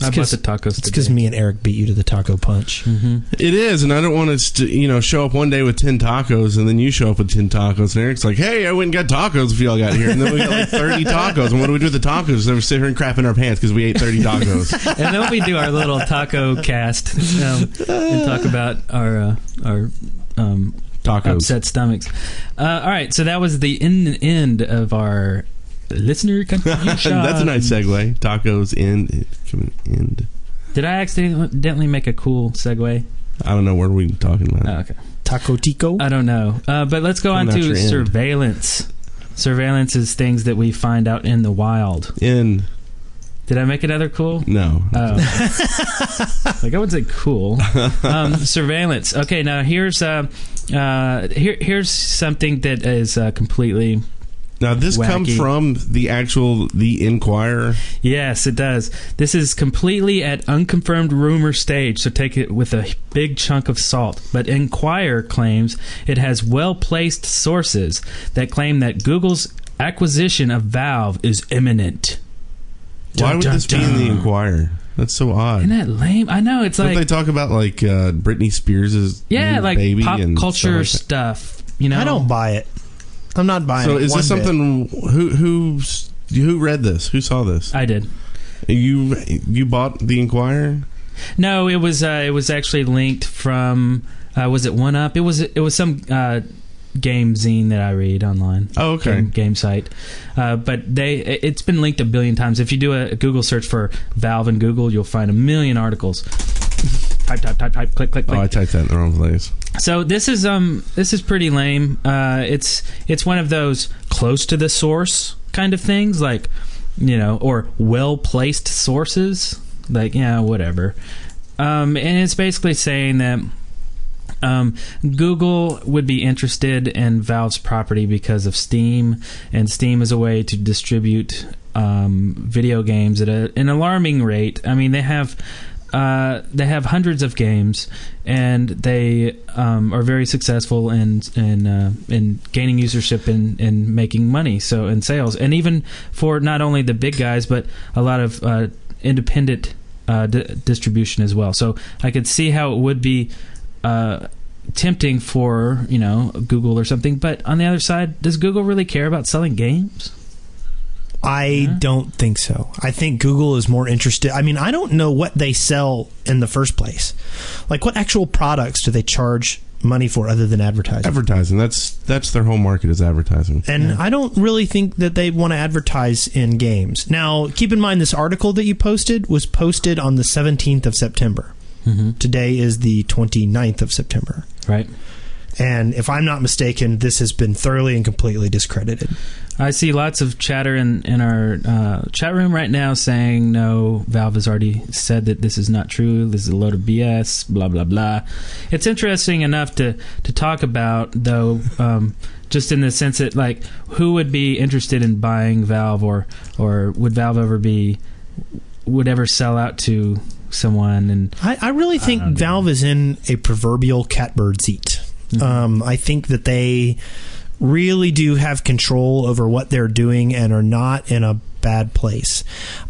I bought the tacos. It's because me and Eric beat you to the taco punch. Mm-hmm. It is, and I don't want us to, show up one day with 10 tacos, and then you show up with 10 tacos, and Eric's like, hey, I went and got tacos if y'all got here. And then we got 30 tacos, and what do we do with the tacos? Then we sit here and crap in our pants because we ate 30 tacos. And then we do our little taco cast and talk about our tacos. Upset stomachs. All right, so that was the end of our listener contribution. That's a nice segue. Tacos end. Did I accidentally make a cool segue? I don't know. What are we talking about? Oh, okay. Taco Tico? I don't know. But let's go on to surveillance. Surveillance is things that we find out in the wild. Did I make another cool? No. Oh. I would say cool. Surveillance. Okay, now here's here's something that is completely Now, this wacky. comes from the Inquirer? Yes, it does. This is completely at unconfirmed rumor stage, so take it with a big chunk of salt. But Inquirer claims it has well-placed sources that claim that Google's acquisition of Valve is imminent. Why would this be in the Inquirer? That's so odd. Isn't that lame? I know, it's like... Don't they talk about, Britney Spears' baby pop and culture stuff? I don't buy it. I'm not buying it. So is this something... Who read this? Who saw this? I did. You bought the Inquirer? No, it was actually linked from... was it 1UP? It was some game zine that I read online. Oh, okay. Game site. But it's been linked a billion times. If you do a Google search for Valve in Google, you'll find a million articles. Type, click. Oh, I typed that in the wrong place. So this is pretty lame. It's one of those close to the source kind of things, like, or well-placed sources. Like, yeah, whatever. And it's basically saying that Google would be interested in Valve's property because of Steam, and Steam is a way to distribute video games at an alarming rate. I mean, they have hundreds of games, and they are very successful in gaining usership and making money, so in sales, and even for not only the big guys but a lot of independent distribution as well. So I could see how it would be tempting for Google or something, but on the other side, does Google really care about selling games? I don't think so. I think Google is more interested. I mean, I don't know what they sell in the first place. Like, what actual products do they charge money for other than advertising? Advertising. That's their whole market is advertising. And I don't really think that they want to advertise in games. Now, keep in mind, this article that you posted was posted on the 17th of September. Mm-hmm. Today is the 29th of September. Right. And if I'm not mistaken, this has been thoroughly and completely discredited. I see lots of chatter in our chat room right now saying, no, Valve has already said that this is not true. This is a load of BS, blah, blah, blah. It's interesting enough to talk about, though, just in the sense that, like, who would be interested in buying Valve, or would Valve would ever sell out to someone? And I really think Valve is in a proverbial catbird seat. Mm-hmm. I think that they really do have control over what they're doing and are not in a bad place.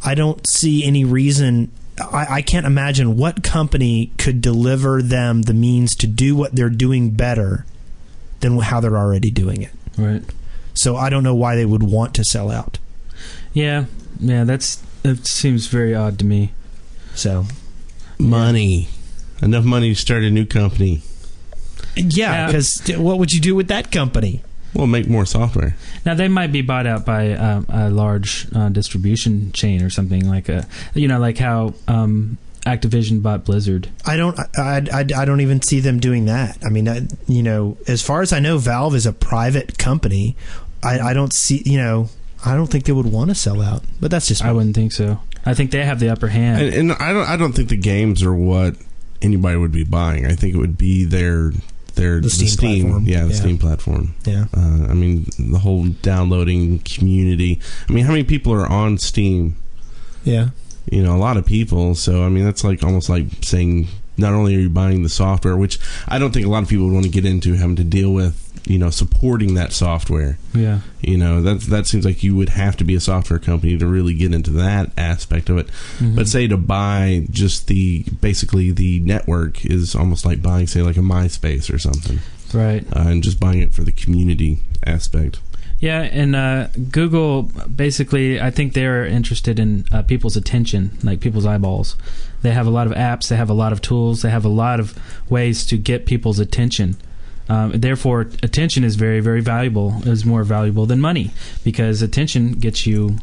I don't see any reason. I can't imagine what company could deliver them the means to do what they're doing better than how they're already doing it. Right. So I don't know why they would want to sell out. Yeah, that seems very odd to me. So, money. Enough money to start a new company. Yeah, because what would you do with that company? Well, make more software. Now, they might be bought out by a large distribution chain or something, like like how Activision bought Blizzard. I don't even see them doing that. I mean, as far as I know, Valve is a private company. I don't see, I don't think they would want to sell out. But that's just me. I wouldn't think so. I think they have the upper hand. And I don't think the games are what anybody would be buying. I think it would be the Steam platform. Yeah, the Steam platform. Yeah. I mean, the whole downloading community. I mean, how many people are on Steam? Yeah. A lot of people. So, I mean, that's like almost like saying not only are you buying the software, which I don't think a lot of people would want to get into, having to deal with, supporting that software. Yeah. That seems like you would have to be a software company to really get into that aspect of it. Mm-hmm. But say to buy just basically the network is almost like buying, say, like a MySpace or something. Right. And just buying it for the community aspect. Yeah, and Google, basically, I think they're interested in people's attention, like people's eyeballs. They have a lot of apps, they have a lot of tools, they have a lot of ways to get people's attention. Therefore, attention is very, very valuable. It's more valuable than money, because attention gets you.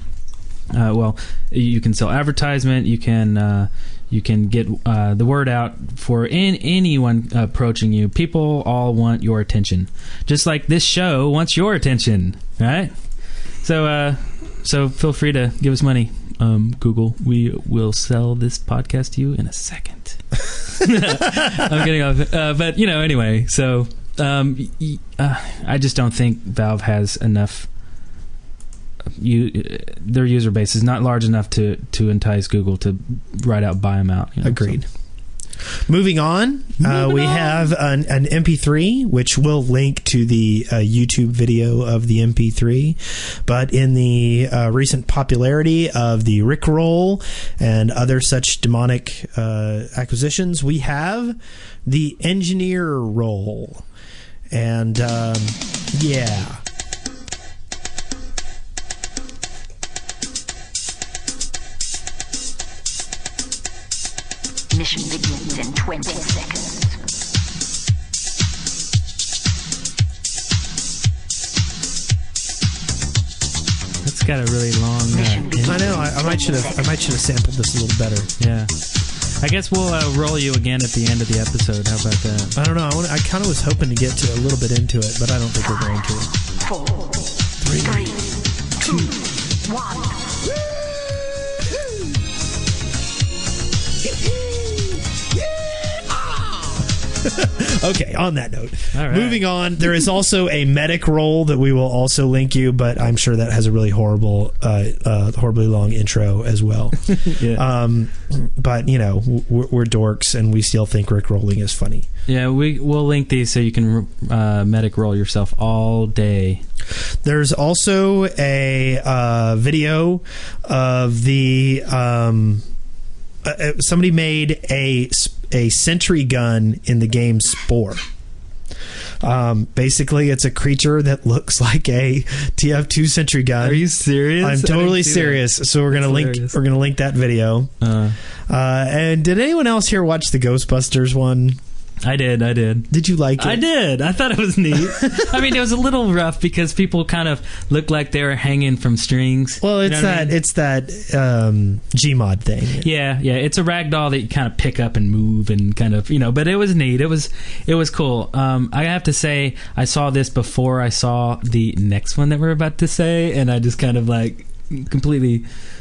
You can sell advertisement. You can get the word out for anyone approaching you. People all want your attention, just like this show wants your attention, right? So feel free to give us money, Google. We will sell this podcast to you in a second. I'm getting off, but anyway. So. I just don't think Valve has enough. Their user base is not large enough to entice Google to right out buy them out. Agreed. So. Moving on, we have an MP3, which will link to the YouTube video of the MP3. But in the recent popularity of the Rickroll and other such demonic acquisitions, we have the Engineer Roll. And, yeah. Mission begins in 20 seconds. got a really long. I know. I might should have sampled this a little better. Yeah. I guess we'll roll you again at the end of the episode. How about that? I don't know. I kind of was hoping to get to a little bit into it, but I don't think we're going to. 4, 3, 2, 1. Okay, on that note, All right. moving on, there is also a medic role that we will also link you, but I'm sure that has a really horribly long intro as well. Yeah. But, you know, we're dorks, and we still think Rick rolling is funny. Yeah, we'll link these so you can medic roll yourself all day. There's also a video of the... somebody made a sentry gun in the game Spore. Basically, it's a creature that looks like a TF2 sentry gun. Are you serious? I'm totally serious. So we're gonna link that video. And did anyone else here watch the Ghostbusters one? I did. Did you like it? I did. I thought it was neat. I mean, it was a little rough because people kind of looked like they were hanging from strings. Well, it's that Gmod thing. Yeah. It's a rag doll that you kind of pick up and move and kind of, but it was neat. It was cool. I have to say, I saw this before I saw the next one that we're about to say, and I just kind of like completely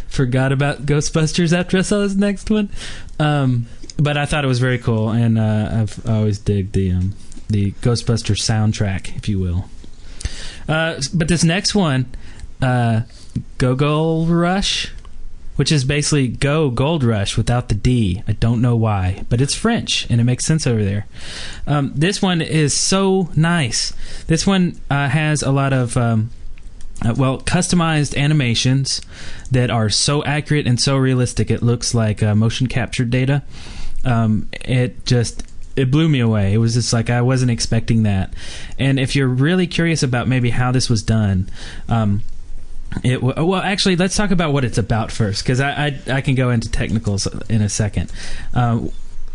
forgot about Ghostbusters after I saw this next one. But I thought it was very cool, and I always dig the Ghostbusters soundtrack, if you will. But this next one, Gogolrush, which is basically Go Gold Rush without the D. I don't know why, but it's French, and it makes sense over there. This one is so nice. This one has a lot of... customized animations that are so accurate and so realistic it looks like motion captured data. It blew me away. It was just like I wasn't expecting that. And if you're really curious about maybe how this was done, actually, let's talk about what it's about first, because I can go into technicals in a second.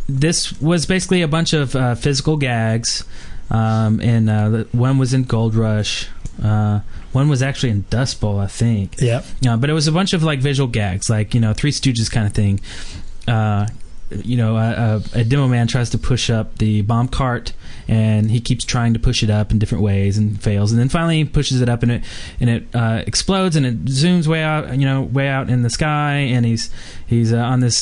This was basically a bunch of physical gags, and one was in Gold Rush. One was actually in Dust Bowl, I think. Yeah. But it was a bunch of like visual gags, like Three Stooges kind of thing. A Demoman tries to push up the bomb cart, and he keeps trying to push it up in different ways and fails, and then finally he pushes it up, and it explodes, and it zooms way out in the sky, and he's on this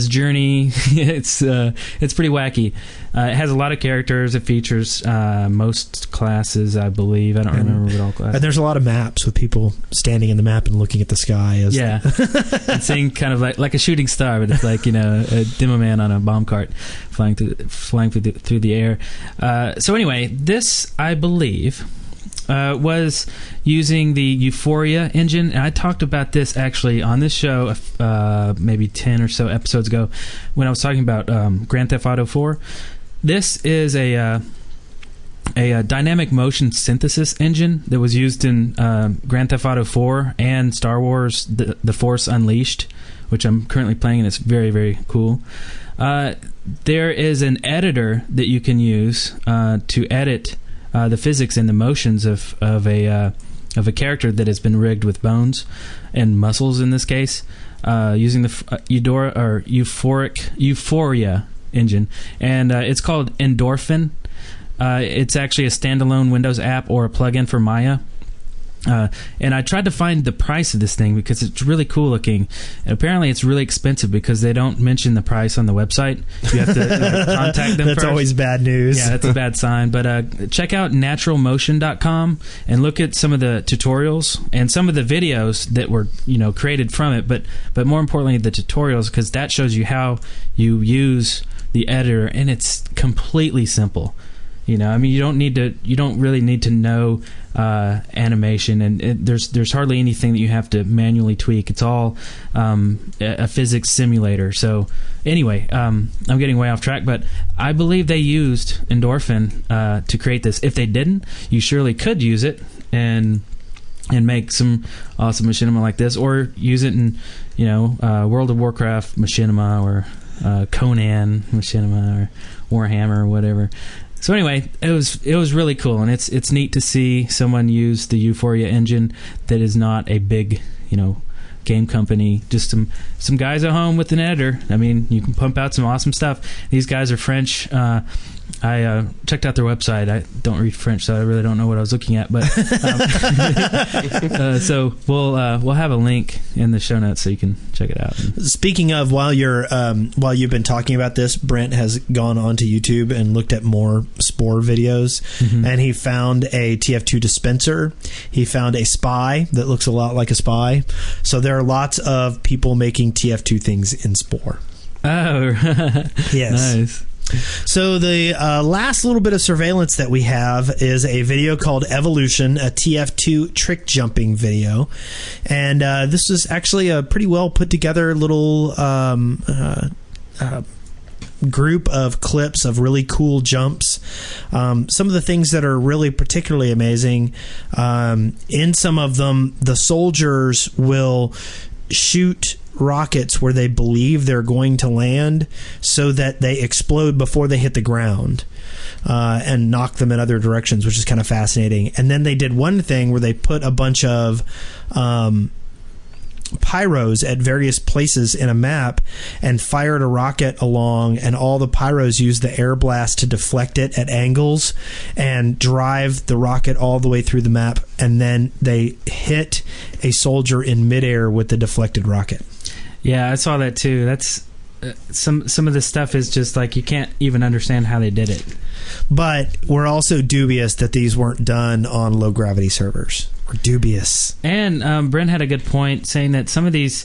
journey. It's pretty wacky. It has a lot of characters. It features most classes, I believe. I don't remember what all classes. And there's a lot of maps with people standing in the map and looking at the sky. And seeing kind of like a shooting star, but it's like a Demoman on a bomb cart flying through the air. So anyway, this I believe was using the Euphoria engine, and I talked about this actually on this show maybe 10 or so episodes ago when I was talking about Grand Theft Auto 4. This is a dynamic motion synthesis engine that was used in Grand Theft Auto 4 and Star Wars The Force Unleashed, which I'm currently playing, and it's very, very cool. There is an editor that you can use to edit the physics and the motions of a character that has been rigged with bones and muscles in this case, using the Euphoria engine, and it's called Endorphin. It's actually a standalone Windows app or a plugin for Maya. And I tried to find the price of this thing because it's really cool looking. And apparently it's really expensive because they don't mention the price on the website. You have to contact them That's first. always bad news. Yeah, that's a bad sign. But check out naturalmotion.com and look at some of the tutorials and some of the videos that were created from it. But more importantly, the tutorials, because that shows you how you use the editor, and it's completely simple. You don't really need to know animation, and there's hardly anything that you have to manually tweak. It's all a physics simulator. So anyway, I'm getting way off track, but I believe they used Endorphin to create this. If they didn't, you surely could use it and make some awesome machinima like this, or use it in World of Warcraft machinima, or Conan machinima, or Warhammer, or whatever. So anyway, it was really cool, and it's neat to see someone use the Euphoria engine that is not a big, game company. Just some guys at home with an editor. I mean, you can pump out some awesome stuff. These guys are French. I checked out their website. I don't read French, so I really don't know what I was looking at. But so we'll have a link in the show notes so you can check it out. Speaking of, while you've been talking about this, Brent has gone onto YouTube and looked at more Spore videos, and he found a TF2 dispenser. He found a spy that looks a lot like a spy. So there are lots of people making TF2 things in Spore. Oh, yes. Nice. So the last little bit of surveillance that we have is a video called Evolution, a TF2 trick jumping video. And this is actually a pretty well put together little group of clips of really cool jumps. Some of the things that are really particularly amazing, in some of them, the soldiers will shoot rockets where they believe they're going to land so that they explode before they hit the ground, and knock them in other directions, which is kind of fascinating. And then they did one thing where they put a bunch of pyros at various places in a map and fired a rocket along, and all the pyros used the air blast to deflect it at angles and drive the rocket all the way through the map, and then they hit a soldier in midair with the deflected rocket. Yeah, I saw that too. That's some of the stuff is just like you can't even understand how they did it. But we're also dubious that these weren't done on low gravity servers. We're dubious. And Brent had a good point saying that some of these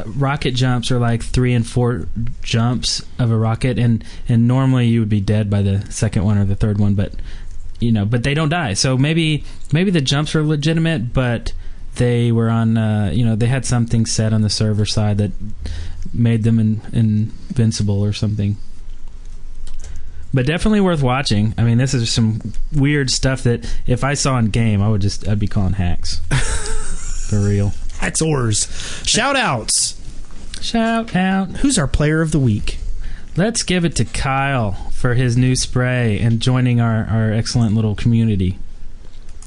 rocket jumps are like 3 and 4 jumps of a rocket, and normally you would be dead by the second one or the third one, but they don't die. So maybe the jumps are legitimate, but they were on, they had something set on the server side that made them invincible or something. But definitely worth watching. I mean, this is some weird stuff that if I saw in game, I'd be calling hacks. For real. Hacksors. Shout outs. Shout out. Who's our player of the week? Let's give it to Kyle for his new spray and joining our excellent little community.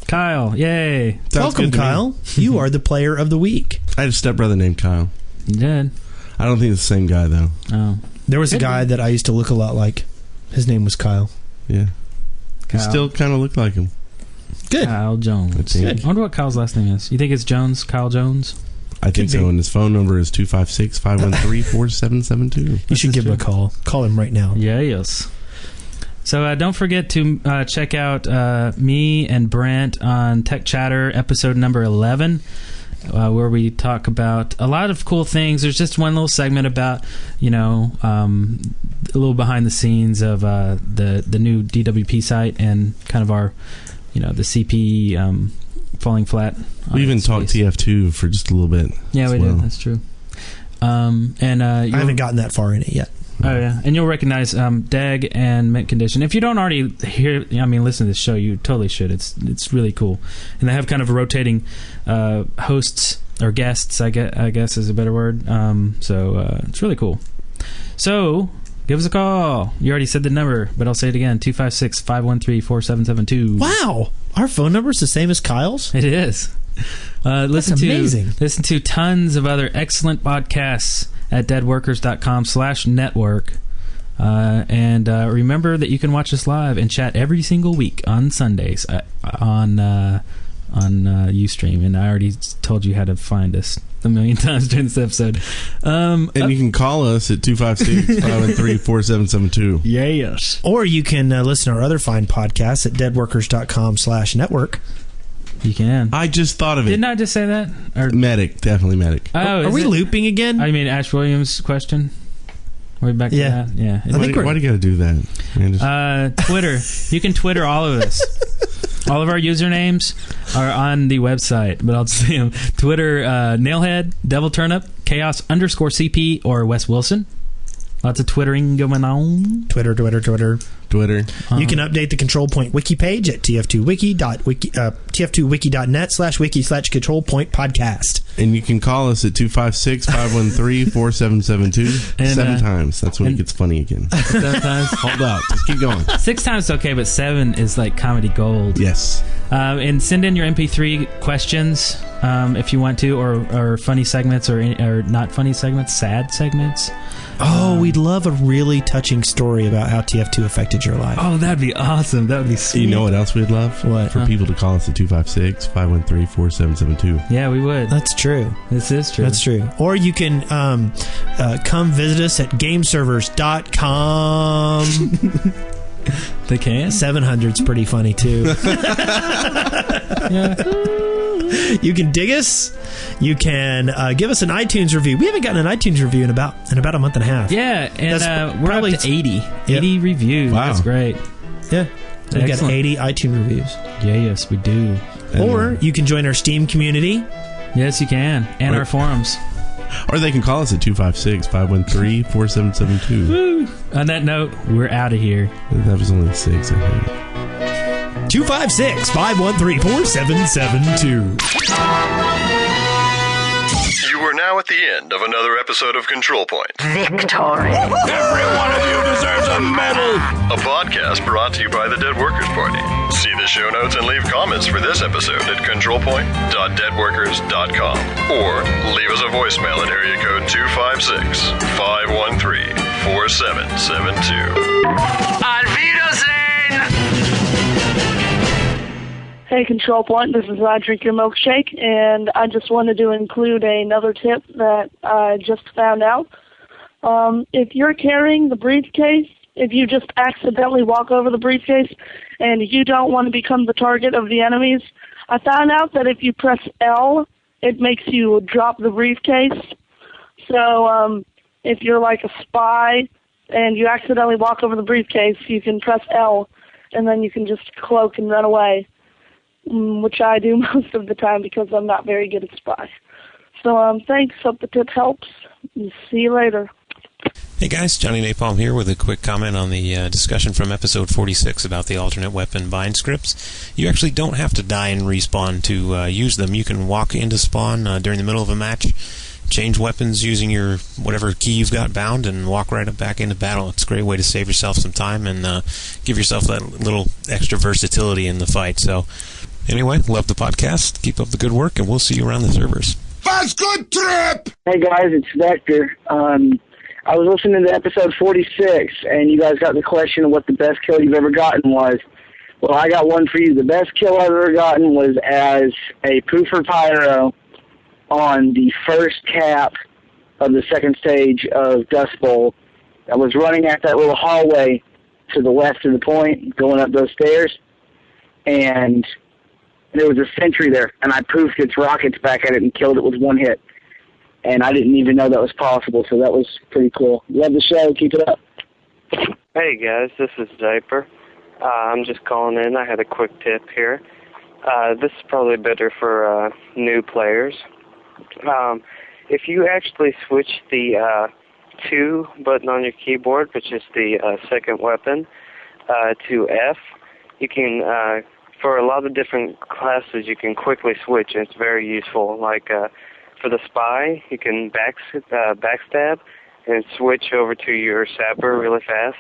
Kyle, yay. Welcome, Kyle. You are the player of the week. I had a stepbrother named Kyle. You did? I don't think it's the same guy, though. Oh. There was a guy that I used to look a lot like. His name was Kyle. Yeah. Kyle. He still kind of looked like him. Good. Kyle Jones. Good. I wonder what Kyle's last name is. You think it's Jones? Kyle Jones? I think so, and his phone number is 256-513-4772. You should give him a call. Call him right now. Yes. So don't forget to check out me and Brent on Tech Chatter episode number 11, where we talk about a lot of cool things. There's just one little segment about, a little behind the scenes of the new DWP site and kind of our, the CP falling flat. We even talked TF2 for just a little bit. Yeah, we did. That's true. I haven't gotten that far in it yet. Oh, yeah. And you'll recognize Dag and Mint Condition. If you don't already listen to this show, you totally should. It's really cool. And they have kind of rotating hosts or guests, I guess is a better word. So it's really cool. So give us a call. You already said the number, but I'll say it again. 256-513-4772. Wow. Our phone number is the same as Kyle's? It is. That's amazing. Listen to tons of other excellent podcasts at deadworkers.com/network. And remember that you can watch us live and chat every single week on Sundays on Ustream. And I already told you how to find us a million times during this episode. And you can call us at 256-513-4772. Yes. Or you can listen to our other fine podcasts at deadworkers.com/network. You can. I just thought of it. Didn't I just say that? Or Medic, definitely Medic. Oh, are we looping again? I mean, Ash Williams' question. Are we back to that? Yeah. Why do you got to do that? Twitter. You can Twitter all of us. All of our usernames are on the website, but I'll just say them. Twitter, Nailhead, Devil Turnip, Chaos_CP, or Wes Wilson. Lots of twittering going on. Twitter. Twitter. You can update the Control Point wiki page at tf2wiki.net/wiki/control point podcast. And you can call us at 256-513-4772 7 times. That's when it gets funny again. 7 times? Hold up. Just keep going. 6 times is okay, but 7 is like comedy gold. Yes. And send in your MP3 questions if you want to, or funny segments, or not funny segments, sad segments. Oh, we'd love a really touching story about how TF2 affected your life. Oh, that'd be awesome. That would be sweet. You know what else we'd love? What? For people to call us at 256-513-4772. Yeah, we would. That's true. This is true. That's true. Or you can come visit us at gameservers.com. They can? 700's pretty funny, too. Yeah. You can dig us. You can give us an iTunes review. We haven't gotten an iTunes review in about a month and a half. Yeah, and we're probably up to 80. Yep. 80 reviews. Wow. That's great. Yeah. We've got 80 iTunes reviews. Yeah, yes, we do. Or you can join our Steam community. Yes, you can. And our forums. Or they can call us at 256-513-4772. Woo. On that note, we're out of here. That was only 6, I think. 256-513-4772. You are now at the end of another episode of Control Point. Victory. Every one of you deserves a medal. A podcast brought to you by the Dead Workers Party. See the show notes and leave comments for this episode at controlpoint.deadworkers.com or leave us a voicemail at area code 256-513-4772. Auf Wiedersehen. Hey, Control Point, this is I Drink Your Milkshake, and I just wanted to include another tip that I just found out. If you're carrying the briefcase, if you just accidentally walk over the briefcase and you don't want to become the target of the enemies, I found out that if you press L, it makes you drop the briefcase. So if you're like a spy and you accidentally walk over the briefcase, you can press L, and then you can just cloak and run away. Which I do most of the time because I'm not very good at spy. So thanks. Hope the tip helps. See you later. Hey guys, Johnny Napalm here with a quick comment on the discussion from episode 46 about the alternate weapon bind scripts. You actually don't have to die and respawn to use them. You can walk into spawn during the middle of a match, change weapons using your whatever key you've got bound, and walk right up back into battle. It's a great way to save yourself some time and give yourself that little extra versatility in the fight. So anyway, love the podcast. Keep up the good work, and we'll see you around the servers. That's good, Trip! Hey guys, it's Vector. I was listening to episode 46, and you guys got the question of what the best kill you've ever gotten was. Well, I got one for you. The best kill I've ever gotten was as a poofer pyro on the first cap of the second stage of Dust Bowl. I was running at that little hallway to the left of the point, going up those stairs, and there was a sentry there, and I poofed its rockets back at it and killed it with one hit. And I didn't even know that was possible, so that was pretty cool. Love the show. Keep it up. Hey, guys. This is Diaper. I'm just calling in. I had a quick tip here. This is probably better for new players. If you actually switch the 2 button on your keyboard, which is the second weapon, to F, you can... for a lot of different classes, you can quickly switch, and it's very useful. Like for the spy, you can backstab and switch over to your sapper really fast.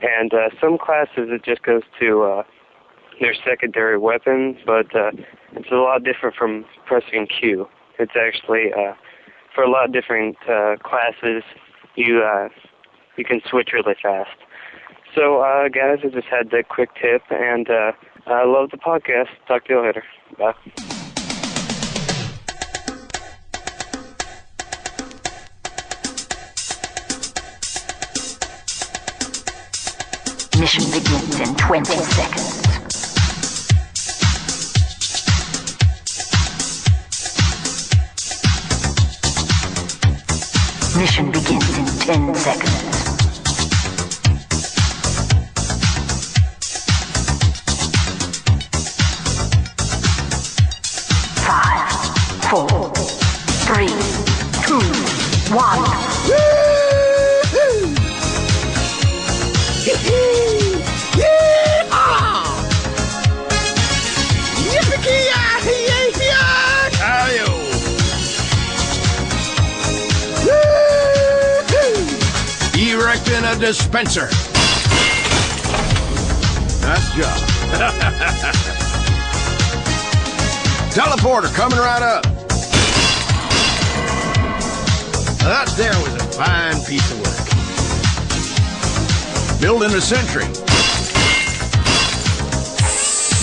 And some classes, it just goes to their secondary weapon, but it's a lot different from pressing Q. It's actually, for a lot of different classes, you can switch really fast. So, guys, I just had that quick tip, and I love the podcast. Talk to you later. Bye. Mission begins in 20 seconds. Mission begins in 10 seconds. Four, 3, 2, 1. in a dispenser. Nice job. Teleporter coming right up. That there was a fine piece of work. Building a sentry.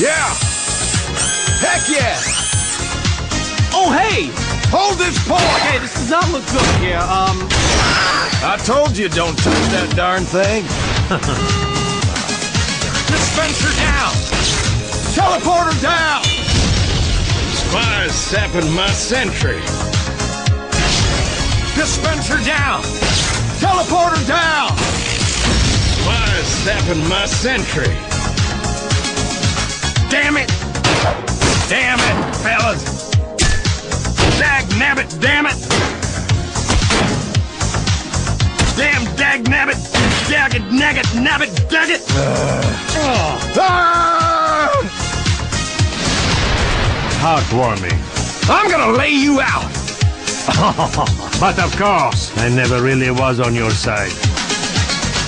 Yeah. Heck yeah. Oh, hey! Hold this point! Hey, this does not look good here. I told you don't touch that darn thing. Dispenser down! Teleporter down! Spies sapping my sentry. Dispenser down! Teleporter down! Spies sapping my sentry. Damn it! Damn it, fellas! Dag nabbit, damn it! Damn dag nabbit! Dagged nagget nabbit daggit! Heartwarming. I'm gonna lay you out! But of course, I never really was on your side.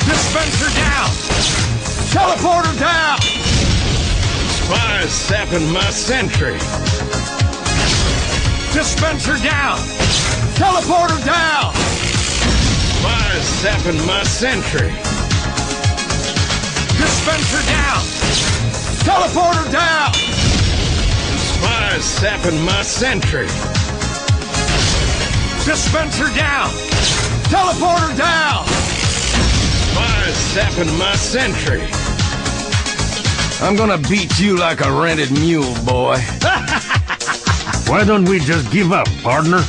Dispenser down! Teleporter down! Spies sapping my sentry. Dispenser down! Teleporter down! Spies sapping my sentry. Dispenser down! Teleporter down! Spies sapping my sentry. Dispenser down! Teleporter down! Spies sapping my sentry. I'm gonna beat you like a rented mule, boy. Why don't we just give up, partner?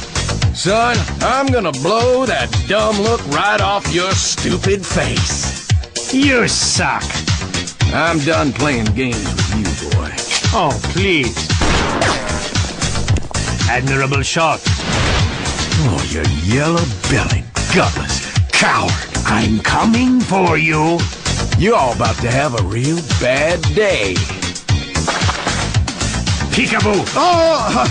Son, I'm gonna blow that dumb look right off your stupid face. You suck. I'm done playing games with you, boy. Oh, please. Admirable shot. Oh, you yellow-bellied, gutless coward. I'm coming for you. You all about to have a real bad day. Peekaboo. Oh!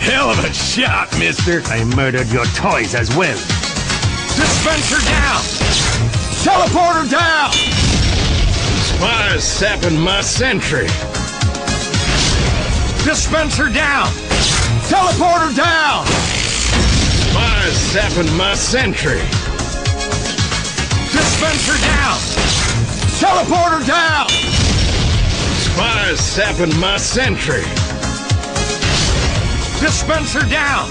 Hell of a shot, mister. I murdered your toys as well. Dispenser down! Teleporter down! Spies sapping my sentry. Dispenser down! Teleporter down! Spies sapping my sentry. Dispenser down! Teleporter down! Spies sapping my sentry. Dispenser down!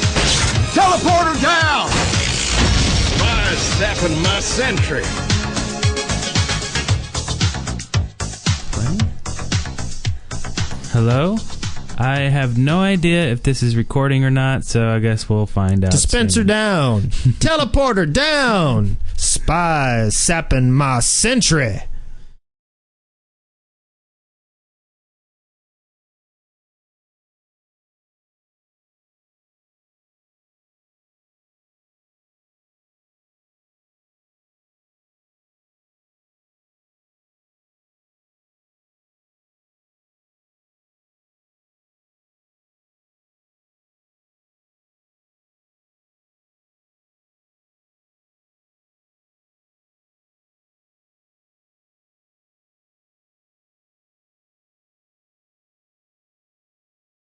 Teleporter down! Spies sapping my sentry. Hello? I have no idea if this is recording or not, so I guess we'll find out. Dispenser down. Teleporter down. Spies sapping my sentry.